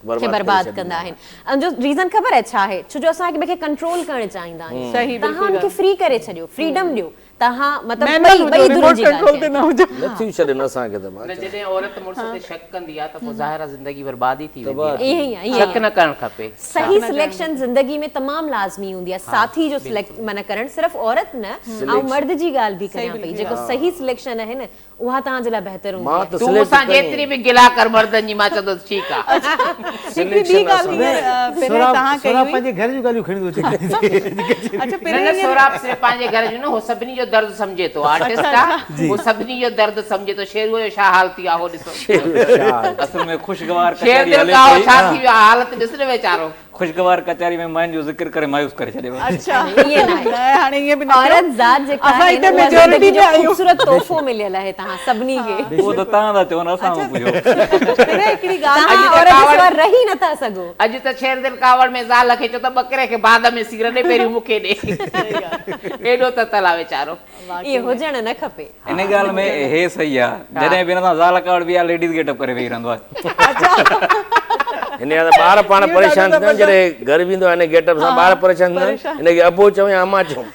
बर्बाद कंदा आहिनि। जो रीज़न ख़बर आहे छा आहे? छो जो असां हिक ॿिए खे कंट्रोल करणु चाहींदा आहियूं। तव्हां हुनखे फ्री करे छॾियो, फ्रीडम ॾियो। तव्हां मतिलबु जॾहिं औरत मुड़ुस ते शक कंदी आहे त पोइ ज़ाहिर ज़िंदगी बर्बादी थी वेंदी आहे। शक न करणु खपे। सही सिलेक्शन ज़िंदगी में तमामु लाज़मी हूंदी आहे। साथी जो सिलेक्ट माना करणु सिर्फ़ु औरत न, ऐं मर्द जी ॻाल्हि बि कयां पई, जेको सही सिलेक्शन आहे न उहा तव्हांजे लाइ बहितर हूंदी आहे। तूं मूंसां जेतिरी बि गिला कर मर्दनि जी, मां चवंदुसि ठीकु आहे। पंहिंजे घर जूं न हो सभिनी जो दर्द सम्झे थो, आर्टिस्ट आहे, वो सभिनी जो दर्द सम्झे थो। शेरूअ जो छा हाल थी आहे हो ॾिसो, असल में ख़ुशगवार शेर दिल का छा थी वियो हालत ॾिस न वीचारो। खुशगवार कचहरी में माइन जो जिक्र करे मायूस करे छॾे। अच्छा ये ना न हाणे ये भी औरत ज़ात जेका असां आहे हिते उहा majority ज़िंदगी जो में आहियूं। ख़ूबसूरत तोहफ़ो मिलियल आहे तव्हां सभिनी खे। वो त तव्हां था चओ न असां बुझो। अरे हिकिड़ी ॻाल्हि तव्हां औरत जे सिवा रही नथा सघो। अॼु त शेरदिल कावड़ में ज़ाल खे चओ त ॿकरे खे बांध में सीर ॾे पहिरियों मूंखे ॾे। एॾो त तला वीचारो इहे हुजण न खपे। इन ॻाल्हि में हे सही आहे, जॾहिं बि हिन सां ज़ाल कावड़ बि आहे लेडीज़ गेटअप करे वेही रहंदो आहे। हिन जा त ॿार पाण परेशान थींदा आहिनि जॾहिं घर वेंदो आहे हिन गेटअप सां ॿार परेशान थींदा आहिनि हिनखे अबो चऊं या अमा चऊं।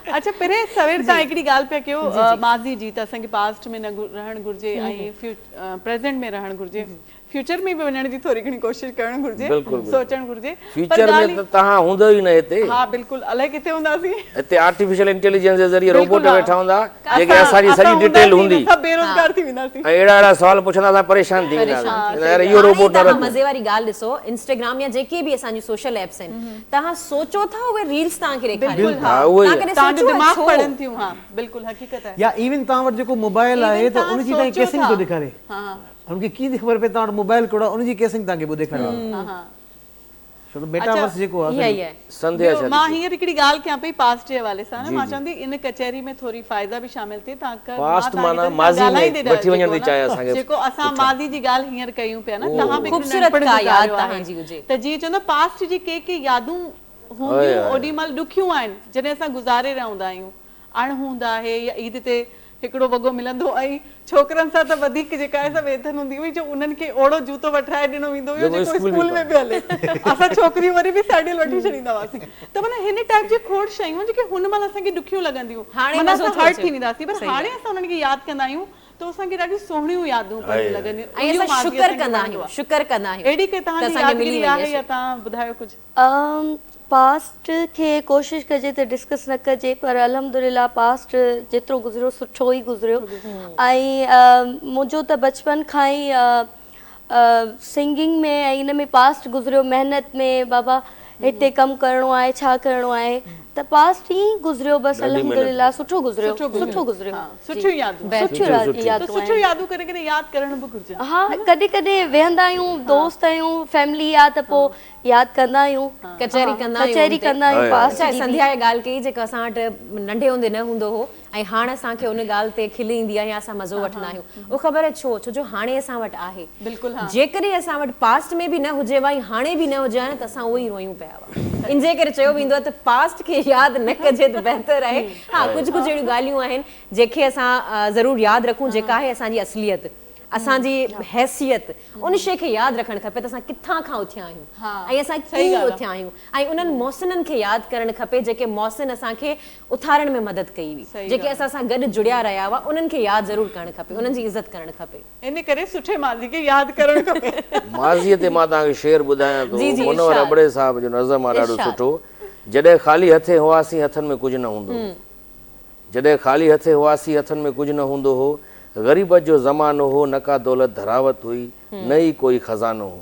अच्छा पहिरें सवेर तव्हां हिकिड़ी ॻाल्हि पिया कयो माज़ी जी त असांखे पास्ट में न रहणु घुरिजे ऐं प्रेज़ेंट में रहणु घुरिजे, फ्यूचर में बि वञण जी थोरी घणी कोशिशि करणु घुरिजे, सोचणु घुरिजे। फ्यूचर में त तव्हां हूंदो ई न हिते। हा बिल्कुलु, अलाए किथे हूंदासीं। हिते आर्टिफिशियल इंटेलिजेंस जे ज़रिए रोबोट वेठा हूंदा जेके असांजी सॼी डिटेल हूंदी सभु बेरोज़गार थी वेंदासीं ऐं अहिड़ा अहिड़ा सवाल पुछंदा असां परेशान थी वेंदासीं यार इहो रोबोट न रखो। मज़े वारी ॻाल्हि ॾिसो, इंस्टाग्राम या जेके बि असांजी सोशल एप्स आहिनि, तव्हां सोचो था उहे रील्स तव्हांखे ॾेखारियो। हा उहो ई तव्हांजो दिमाग़ पढ़नि थियूं। हा बिल्कुलु हक़ीक़त आहे। या इवन तव्हां वटि जेको मोबाइल आहे त उनजी तव्हां केसिंग थो ॾेखारे। हा उनखे कीअं थी ख़बर पए तव्हां वटि मोबाइल कहिड़ो आहे उनजी केसिंग तव्हांखे ॿुधे खणो। छो त मेटावर्स जेको आहे संध्या छा मां हींअर हिकिड़ी ॻाल्हि कयां पई पास्ट जे हवाले सां, मां चवंदी इन कचहरी में थोरी फ़ाइदा बि शामिल थिए तव्हां पास्ट माना माज़ी में वठी वञण थी चाहे असांखे जेको असां माज़ी जी ॻाल्हि हींअर कयूं पिया न, तव्हां बि ख़ूबसूरत का यादि तव्हांजी हुजे त जीअं चवंदा पास्ट जी के यादूं हूंदियूं ओॾी महिल ॾुखियूं आहिनि जॾहिं असां गुज़ारे रहंदा आहियूं। अण हूंदा आहे या ईद ते हिकिड़ो वॻो मिलंदो ऐं छोकिरनि सां त वधीक जेका आहे वेधन हूंदी हुई जो उन्हनि खे ओड़ो जूतो वठाए ॾिनो वेंदो हुयो जेको स्कूल में बि हले। असां छोकिरियूं वरी बि सैंडल वठी छॾींदा हुआसीं। त माना हिन टाइप जी खोड़ शयूं जेके हुन महिल असांखे ॾुखियूं लॻंदियूं, हाणे असां हर्ट थी वेंदासीं, पर हाणे असां उन्हनि खे यादि कंदा आहियूं त असांखे ॾाढियूं सुहिणियूं यादूं लॻंदियूं ऐं असां शुक्र कंदा आहियूं, शुक्र कंदा आहियूं। अहिड़ी के तव्हांजी यादगिरी आहे या तव्हां ॿुधायो कुझु? पास्ट खे कोशिशि कजे त डिस्कस न कजे, पर अल्हम्दुलिल्लाह पास्ट जेतिरो गुज़रियो सुठो ई गुज़रियो। ऐं मुंहिंजो त बचपन खां ई सिंगिंग में ऐं इन में पास्ट गुज़रियो, महिनत में बाबा हिते कमु करिणो आहे छा करिणो आहे, त पास्ट ई गुज़रियो बसि अल्हम्दुलिल्लाह सुठो गुज़रियो, सुठो गुज़रियो। सुठियूं यादूं, सुठियूं यादूं करे करे यादि करणु बि घुरिजे। हा कॾहिं कॾहिं वेहंदा आहियूं दोस्त आहियूं फैमिली आहे त पोइ यादि कंदा आहियूं, कचहरी कंदा आहियूं। पास्ट संध्या जी ॻाल्हि कई जेका असां वटि नंढे हूंदे न हूंदो हो ऐं हाणे असांखे उन ॻाल्हि ते खिल ईंदी आहे या असां मज़ो वठंदा आहियूं। उहो ख़बर आहे छो, छो जो हाणे असां वटि आहे। बिल्कुलु जेकॾहिं असां वटि पास्ट में बि न हुजे हा ऐं हाणे बि न हुजे हा न त असां उहो ई रोयूं पिया हुआ। इन जे करे चयो वेंदो आहे त पास्ट खे यादि न कजे त बहितर आहे। हा कुझु कुझु अहिड़ियूं ॻाल्हियूं आहिनि जेके असां ज़रूरु यादि रखूं, जेका आहे असांजी असलियत, असांजी हैसियत, उन शइ खे यादि रखणु खपे त असां किथां खां उथिया आहियूं ऐं असां कीअं उथिया आहियूं ऐं उन्हनि मौसननि खे यादि करणु खपे जेके मौसन असांखे उथारण में मदद कई हुई, जेके असां सां गॾु जुड़िया रहिया हुआ, उन्हनि खे यादि ज़रूरु करणु खपे, उन्हनि जी इज़त करणु खपे। इन करे सुठे माज़ी खे यादि करणु खपे। माज़ीअ ते मां तव्हांखे शेर ॿुधायां थो, मुनवर अबड़े साहब जो नज़म आहे ॾाढो सुठो। जॾहिं ख़ाली हथे हुआसीं हथनि में कुझु न हूंदो हो, जॾहिं ख़ाली हथे हुआसीं हथनि में कुझु न हूंदो हो, ग़रीबत जो ज़मानो हो, न का दौलत धरावत हुई, न ई कोई खज़ानो हो,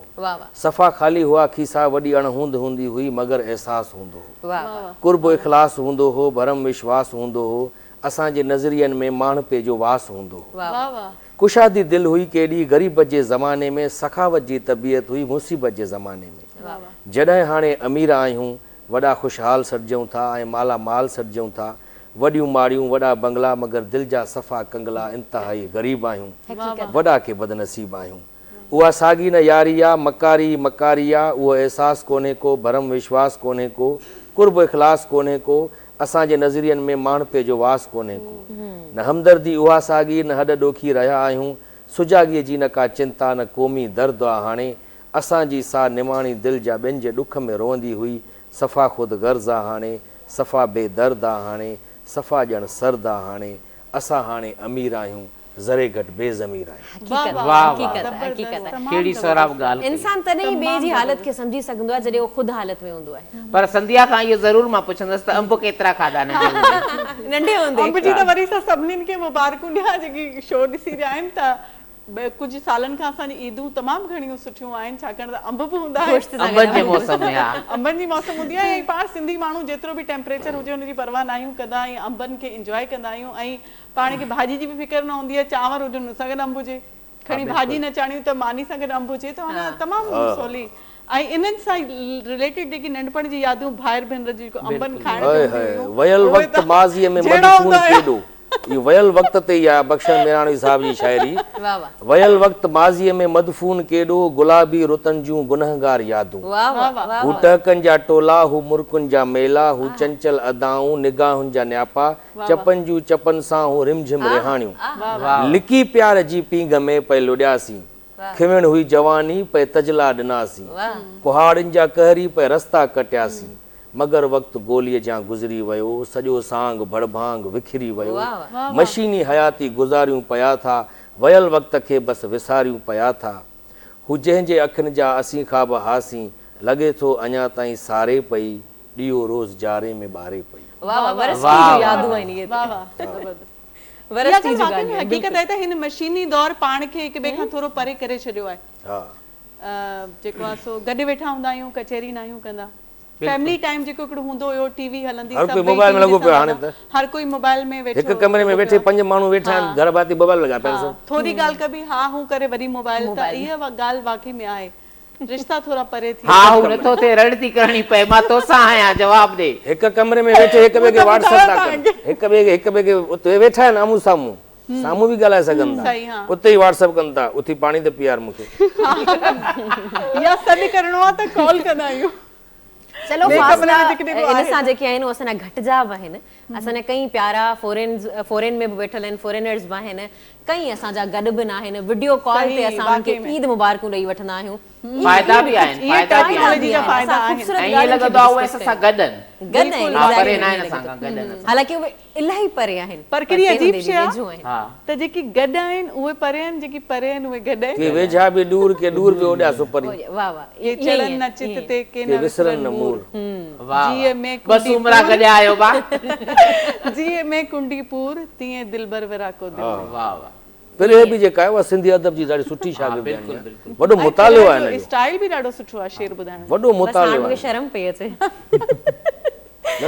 सफ़ा ख़ाली हुआ खीसा, वॾी अणहूंद हूंदी हुई मगर एहसास हूंदो हो, कुर्ब इख़लास हूंदो हो, भरम विश्वास हूंदो हो, असांजे नज़रियनि में माण्हपे जो वास हूंदो हो, कुशादी दिलि हुई केॾी ग़रीबत जे ज़माने में, सखावत जी तबियत हुई मुसीबत जे ज़माने में। जॾहिं हाणे अमीर आहियूं वॾा ख़ुशहाल सॾिजूं था ऐं माला माल सॾिजूं था, वॾियूं माड़ियूं वॾा बंगला मगर दिलि जा सफ़ा कंगला, इंतिहाई ग़रीब आहियूं, वॾा के बदनसीब आहियूं। उहा साॻी न यारी आहे, मकारी मकारी आहे, उहो अहसासु कोन्हे को, भरम विश्वास कोन्हे को, कुर्ब इख़लास कोन्हे को, असांजे नज़रियनि में माण्हपे जो वास कोन्हे को, न हमदर्दी उहा साॻी, न हॾ ॾोखी रहिया आहियूं, सुजाॻीअ जी न का चिंता, न क़ौमी दर्द आहे हाणे, असांजी सा निमाणी दिलि जा ॿियनि जे ॾुख में रोअंदी हुई, सफ़ा ख़ुदि गर्ज़ आहे हाणे, सफ़ा बेदर्द आहे हाणे, सफ़ा ॼण सर्द आहे हाणे, असां हाणे अमीर आहियूं, ज़रे घटि बेज़मीर आहियूं। कहिड़ी सराब ॻाल्हि। इंसान तॾहिं ई ॿिए जी हालत खे सम्झी सघंदो आहे जॾहिं उहो ख़ुदि हालत में हूंदो आहे। पर संध्या खां इहो ज़रूरु मां पुछंदसि त अंब केतिरा खाधा नंढे हूंदे? अंब जी त वरी सभिनीनि खे मुबारकूं ॾियां जेकी शो ॾिसी रहिया आहिनि त कुझु सालनि खां असांजी ईदूं तमामु घणियूं सुठियूं आहिनि, छाकाणि त अंब बि हूंदा आहिनि, अंबनि जे मौसम में अंबनि जी मौसम हूंदी आहे। ऐं पाण सिंधी माण्हू जेतिरो बि टेम्परेचर हुजे हुनजी परवाह न आहियूं कंदा, ऐं अंबनि खे इंजॉय कंदा आहियूं, ऐं पाण खे भाॼी जी बि फिकर न हूंदी आहे, चांवर हुजनि हुन सां गॾु अंब हुजे, खणी भाॼी न चाणियूं त मानी सां गॾु अंब हुजे त तमामु सवली ऐं इन्हनि सां रिलेटेड जेकी नंढपण जी यादूं भाइर भेनर जी अंबनि खाइण हाय हाय वयल वक्त माज़ीअ में मदफून केॾो ये वयल वक्त ते या बख्शन मेराणी साहब जी शायरी वयल वक्त माज़ीअ में मदफून केॾो गुलाबी रुतन जूं गुनहगार यादूं हू टहकनि जा टोला हू मुर्कुनि जा मेला हू चंचल अदाऊं निगाहुनि जा न्यापा चपन जूं चपन सां हू रिमझिम रिहाणियूं लिकी प्यार जी पींघ में पे लुॾियासीं खिवण हुई जवानी पे तजला ॾिनासीं कुहाड़ियुनि जा कहरी पे रस्ता कटियासीं मगर वक्त गोलीअ जा गुज़री वियो सॼो सांग भड़भांग विखिरी वियो मशीनी हयाती गुज़ारियूं पिया था वयल वक्त खे बसि विसारियूं पिया था हू जंहिंजे अखियुनि जा असीं ख़्वाब हासीं लॻे थो अञा ताईं सारे पई ॾियो रोज़ जारे में ॿारे पई हक़ीक़त आहे त हिन मशीनी दौर पाण खे हिक ॿिए खां थोरो परे करे छॾियो आहे जेको आहे सो गॾु वेठा हूंदा आहियूं कचहरी न आहियूं कंदा फैमिली टाइम जेको हिकिड़ो हूंदो हुयो टीवी हलंदी हर कोई मोबाइल में लॻो पियो हाणे त हर कोई मोबाइल में वेठो हिक कमरे में वेठे 5 माण्हू वेठा आहिनि घर बाती मोबाइल लॻा पिया आहिनि थोरी ॻाल्हि कबी हा हूं करे वरी मोबाइल त इहा ॻाल्हि वाकई में आहे रिश्ता थोरा परे थी हा हूं नथो थिए रणती करणी पए मां तोसां आहियां जवाब ॾे हिक कमरे में वेठे हिक ॿिए खे व्हाट्सएप था कनि हिक ॿिए खे उते वेठा आहिनि आम्हूं साम्हूं बि ॻाल्हाए सघनि था उते ई व्हाट्सएप कनि था उथी पाणी त पीआर मूंखे या सॾु करिणो आहे त कॉल कंदा आहियूं चलो इन सां जेके आहिनि असांजा घटिजा बि आहिनि असांजा कई प्यारा फॉरेन में बि वेठल आहिनि फॉरेनर्स बि आहिनि कई असांजा गॾु बि न आहिनि वीडियो कॉल ते असां उनखे ईद मुबारकूं ॾेई वठंदा आहियूं फ़ाइदा बि आहिनि ऐं ईअं लॻंदो आहे उहे असां गॾु आहिनि हालांकि उहे इलाही परे आहिनि पर कहिड़ी अजीब शइ आहे त जेकी गॾु आहिनि उहे परे आहिनि जेकी परे आहिनि उहे गॾु आहिनि के वेझा बि दूर के दूर बि ओॾा सुपरी वाह वाह ये चलन न चित ते के न विसरन न मूल जीअ में बस उमरा गॾु आयो बा जीअ में कुंडीपुर तीअं दिलबर विराको दिल वाह वाह फिर बि जेका आहे उहा सिंधी अदब जी ॾाढी सुठी शागिर्द आहे वॾो मुतालियो आहे हिन स्टाइल बि ॾाढो सुठो आहे शेर ॿुधाइण वॾो मुतालियो आहे शर्म पई अचे न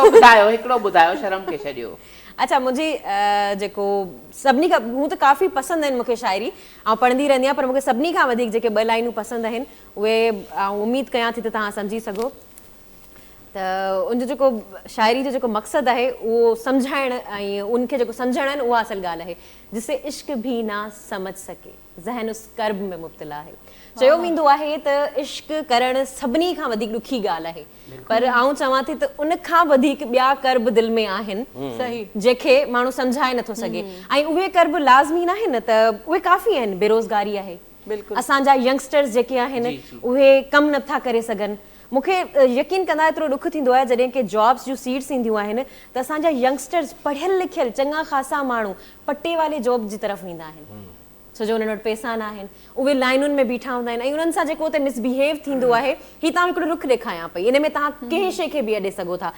ॿुधायो हिकिड़ो ॿुधायो शर्म के छॾियो अच्छा मुंहिंजी जेको सभिनी खां हूं त काफ़ी पसंदि आहिनि मूंखे शाइरी ऐं पढ़ंदी रहंदी आहियां पर मूंखे सभिनी खां वधीक जेके 2 लाइनूं पसंदि आहिनि उहे उमेद कयां थी त तव्हां सम्झी सघो त उनजो जेको शाइरी जो जेको मक़सदु आहे उहो सम्झाइण ऐं उनखे जेको सम्झणु आहिनि उहा असल ॻाल्हि आहे जिसे इश्क भी ना समझ सके ज़हन उस कर्ब में मुब्तला आहे चयो वेंदो आहे त इश्क करणु सभिनी खां वधीक ॾुखी ॻाल्हि आहे पर आउं चवां थी त उन खां वधीक ॿिया कर्ब दिलि में आहिनि सही जंहिंखे माण्हू सम्झाए नथो सघे ऐं उहे कर्ब लाज़मी न आहिनि त उहे काफ़ी आहिनि बेरोज़गारी आहे असांजा यंगस्टर्स जेके आहिनि उहे कमु नथा करे सघनि मूंखे यकीन कंदा एतिरो ॾुख थींदो आहे जॾहिं की जॉब्स जूं सीट्स ईंदियूं आहिनि त असांजा यंगस्टर्स पढ़ियल लिखियल चङा ख़ासा माण्हू पटे वाले जॉब जी तरफ़ वेंदा आहिनि छो जो उन्हनि वटि पैसा न आहिनि उहे लाइनुनि में बीठा हूंदा आहिनि ऐं उन्हनि सां जेको उते मिसबिहेव थींदो आहे हीअ तव्हां हिकिड़ो रुख ॾेखारियां पई इन में तव्हां कंहिं शइ खे बि अॾे सघो था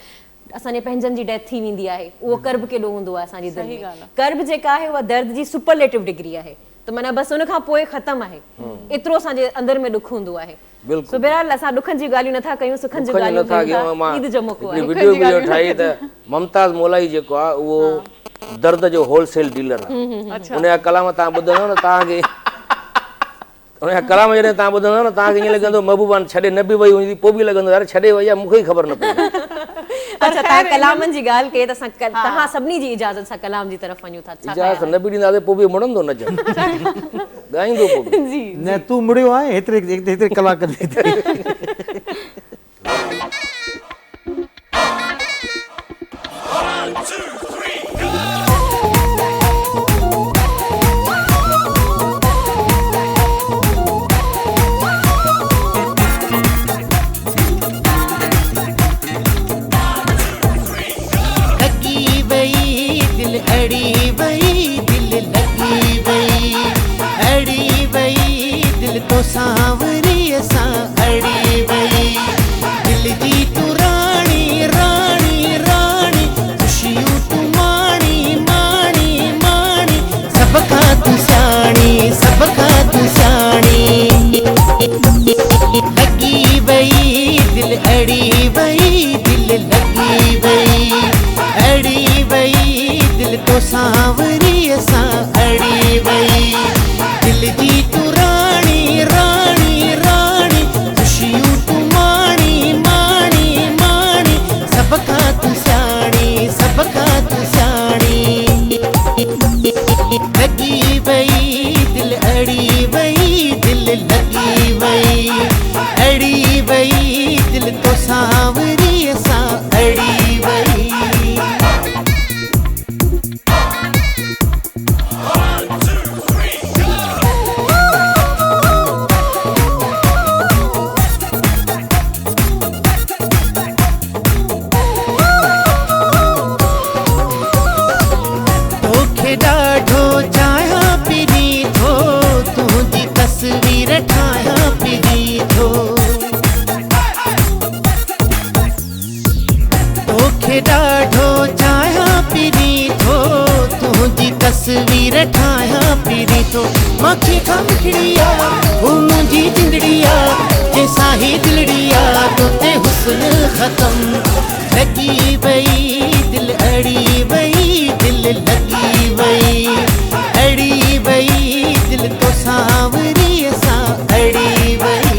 असांजे पंहिंजनि जी डेथ थी वेंदी आहे उहो कर्ब केॾो हूंदो आहे असांजी दिलि में कर्ब जेका आहे उहा दर्द जी सुपरलेटिव डिग्री आहे त माना बसि उन खां पोइ ख़तमु आहे एतिरो असांजे अंदरि में ॾुख हूंदो आहे सो बहरहाल असां ॾुखनि जी ॻाल्हियूं नथा कयूं सुखनि जी ॻाल्हियूं ईद जो मौक़ो आहे वीडियो ठाही त मुमताज़ मोलाई जेको आहे उहो दर्द जो होलसेल डीलर आहे उनजा कलाम तव्हां ॿुधंदव न तव्हांखे उनजा कलाम जॾहिं तव्हां ॿुधंदव न तव्हांखे ईअं लॻंदो महबूबा छॾे न बि वई हूंदी पोइ बि लॻंदो यार छॾे वई आहे मूंखे ई ख़बर न पई अच्छा तव्हां कलामनि जी ॻाल्हि कई त असां तव्हां सभिनी जी इजाज़त सां कलाम जी तरफ़ वञूं था इजाज़त न बि ॾींदासीं पोइ बि मुड़ंदो न ॻाईंदो पोइ न तूं मुड़ियो आहे हेतिरे कलाक सांवरी सा अड़ी वई दिल जी तू रानी रानी रानी खुशियूं तू माणी माणी माणी सबका तू सियाणी सबका तू सियाणी लगी वई दिल अड़ी वई दिल लगी वई अड़ी वई दिल तो सांवरी सा अड़ी वई दिल जी तू रानी रानी रानी तोखे ॾाढो चाहियां पिरी थो तुंहिंजी तस्वीर ठाहियां पिरी थो माखे खमखड़ी आ हू मुंहिंजी जिंदड़ी आ जंहिंसां ही दिलड़ी आ तोते हुस्न ख़तम लॻी वई दिल अड़ी वई दिल लॻी वई अड़ी वई दिल तो सांवरीअ सां अड़ी वई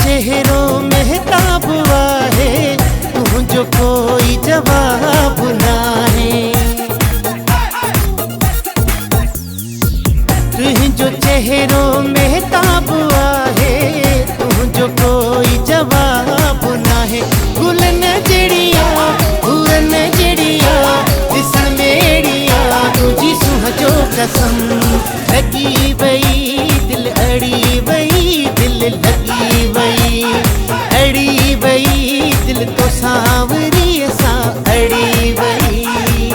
चेहरो महताब आहे तुझो कोई जवाब नाहे तुझो चेहरो महताब आहे तुझो कोई जवाब नाहे गुलन जड़िया हुरन जड़िया दिसण मेड़िया तुझी सुह जो कसम लगी वई दिल अड़ी वई दिल लगी वई अड़ी वई दिल तो सांवरीअ सां अड़ी वई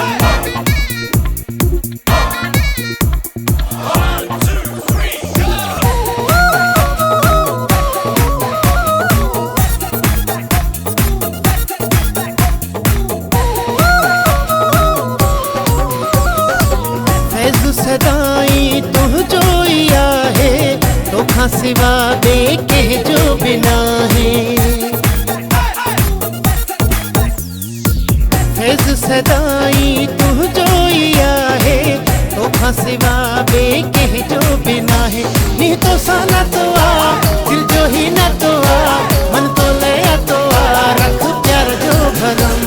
फैज़ सदाई तुझो ई आहे तोखां सिवा ॿिए कंहिंजो बि नाहे फैज़ सदाई तुझो ई आहे तोखां सिवा ॿिए कंहिंजो बि नाहे नी तोसां नातो आ दिल जो ही नातो आ मन तो लया तो आ रख प्यार जो भरम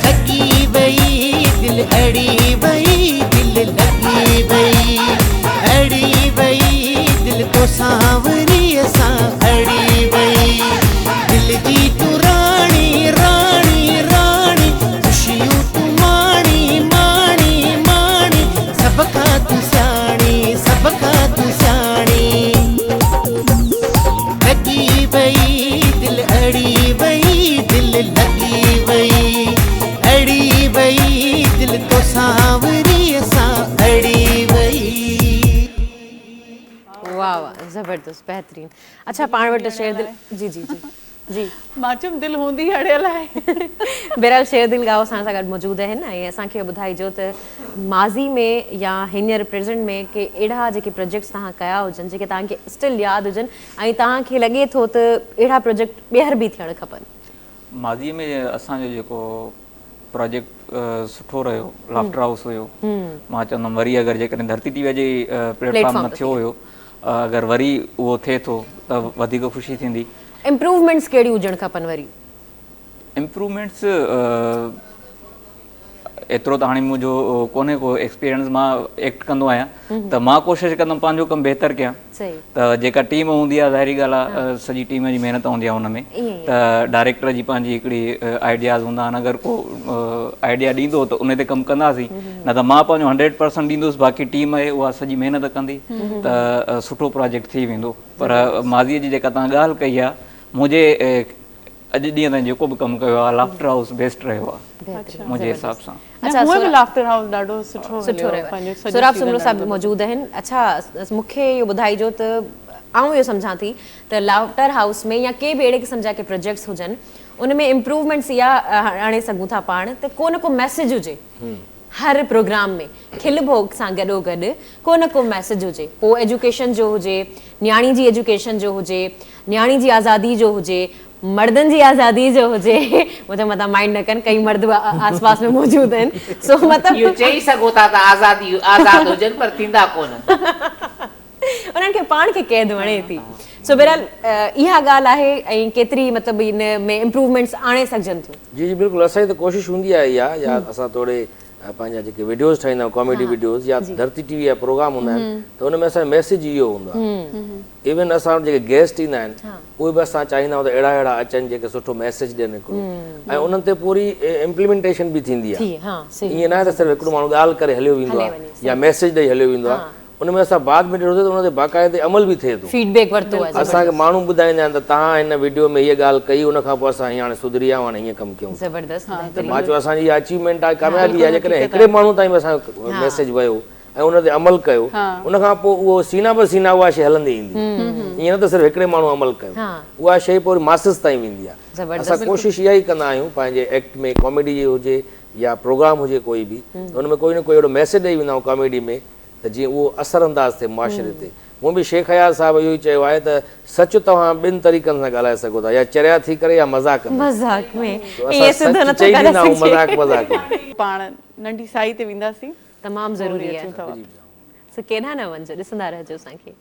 लगी वई दिल अड़ी वई दिल लगी वई अड़ी वई दिल तो सांवरीअ सां अड़ी वई दिल जी तू राणी राणी राणी ख़ुशियूं तू माणी माणी माणी सभ खां तू सियाणी सभ खां तू सियाणी लगी वई दिल अड़ी वई दिल लगी वई अड़ी वई दिल तो सांवरीअ सां अड़ी वई वाह वाह ज़बरदस्त बेहतरीन अच्छा पाण वटि शेर दिल जी जी जी जी मां चयमि दिलि हूंदी अड़ियल आहे बहरहाल शेर दिल गांव असां सां गॾु मौजूदु आहिनि ऐं असांखे ॿुधाइजो त माज़ी में या हींअर प्रेज़ेंट में के अहिड़ा जेके प्रोजेक्ट्स तव्हां कया हुजनि जेके तव्हांखे स्टिल यादि हुजनि ऐं तव्हांखे लॻे थो त अहिड़ा प्रोजेक्ट ॿीहर बि थियणु खपनि माज़ीअ में असांजो जेको प्रोजेक्ट सुठो रहियो लाफ्टर हाउस हुयो मां चवंदुमि वरी अगरि जेकॾहिं धरती टीवीअ जे प्लेटफॉर्म न थियो हुयो अगरि वरी उहो थिए थो त वधीक ख़ुशी थींदी इम्प्रूवमेंट्स कहिड़ियूं हुजणु खपनि वरी इम्प्रूवमेंट्स एतिरो त हाणे मुंहिंजो कोन्हे को एक्सपीरियंस मां एक्ट कंदो आहियां त मां कोशिशि कंदुमि पंहिंजो कमु बहितर कयां त जेका टीम हूंदी आहे ज़ाहिरी ॻाल्हि आहे सॼी टीम जी महिनत हूंदी आहे हुन में त डायरेक्टर जी पंहिंजी हिकिड़ी आइडियाज़ हूंदा आहिनि अगरि को आइडिया ॾींदो त उन ते कमु कंदासीं न त मां पंहिंजो 100% ॾींदुसि बाक़ी टीम आहे उहा सॼी महिनत कंदी त सुठो प्रोजेक्ट थी वेंदो पर माज़ीअ जी जेका तव्हां ॻाल्हि कई आहे मुंहिंजे अॼु ॾींहं ताईं जेको बि कमु कयो आहे लाफ्टर हाउस बेस्ट रहियो आहे मुंहिंजे हिसाब सां अच्छा लाफ्टर हाउस ॾाढो सुठो रहियो सुराब सुमरो साहब मौजूदु आहिनि अच्छा मूंखे इहो ॿुधाइजो त आउं इहो सम्झां थी त लाफ्टर हाउस में या के बि अहिड़े क़िस्म जा के प्रोजेक्ट्स हुजनि उन में इम्प्रूवमेंट्स इहा आणे सघूं था पाण त को न को मैसेज हुजे हर प्रोग्राम में खिल भोग सां गॾोगॾु को न को मैसेज हुजे पोइ एजुकेशन जो हुजे न्याणी जी एजुकेशन जो हुजे न्याणी जी आज़ादी जो हुजे मर्दनि जी आज़ादी जो हुजे मुंहिंजा मथां माइंड न कनि कई मर्द आसपास में मौजूदु आहिनि सो मतिलबु इहो चई सघो था त आज़ादी आज़ाद हुजनि पर थींदा कोन उन्हनि खे पाण खे क़ैद वणे थी सो बहरहाल इहा ॻाल्हि आहे ऐं केतिरी मतिलबु इन में इम्प्रूवमेंट्स आणे सघजनि थियूं जी जी बिल्कुलु असांजी त कोशिशि हूंदी आहे इहा या असां थोरे पंहिंजा जेके वीडियोज़ ठाहींदा आहियूं कॉमेडी वीडियोज़ या धरती टीवी जा प्रोग्राम हूंदा आहिनि त हुन में असांजो मैसेज इहो हूंदो आहे इवन असां वटि जेके गेस्ट ईंदा आहिनि उहे बि असां चाहींदा आहियूं त अहिड़ा अहिड़ा अचनि जेके सुठो मैसेज ॾियनि हिकिड़ो ऐं उन्हनि ते पूरी इम्प्लीमेंटेशन बि थींदी आहे ईअं न आहे त सिर्फ़ु हिकिड़ो माण्हू ॻाल्हि करे हलियो वेंदो आहे या मैसेज ॾेई हलियो वेंदो आहे उन में असां बाद में ॾिठो त उन ते बाक़ाइदे अमल बि थिए थो, फीडबैक वरितो आहे। असांखे माण्हू ॿुधाईंदा आहिनि त तव्हां हिन वीडियो में हीअ ॻाल्हि कई, उन खां पोइ असां हाणे सुधरी विया हाणे हीअं कमु कयूं। ज़बरदस्त। त मां चयो असांजी इहा अचीवमेंट आहे, कामयाबी आहे जेकॾहिं हिकिड़े माण्हू ताईं बि असांजो मैसेज वियो ऐं उन ते अमल कयो, उन खां पोइ उहो सीना ब सीना उहा शइ हलंदी ईंदी। ईअं न त सिर्फ़ु हिकिड़े माण्हू अमल कयो, उहा शइ पोइ मासिस ताईं वेंदी आहे। असां कोशिशि इहा ई कंदा आहियूं पंहिंजे एक्ट में, कॉमेडी हुजे या प्रोग्राम हुजे कोई बि, त हुन में कोई न कोई अहिड़ो मैसेज ॾेई वेंदा आहियूं कॉमेडी में त जीअं उहो असर अंदाज़ थिए मुआशिरे ते। मूं बि शेख हयात साहिबु इहो ई चयो आहे त सच तव्हां ॿिनि तरीक़नि सां ॻाल्हाए सघो था, या चरिया थी करे या मज़ाक में। पाण नंढी साई ते वेंदासीं, तमामु ज़रूरी आहे। सो केॾा न वञिजो, ॾिसंदा रहिजो असांखे।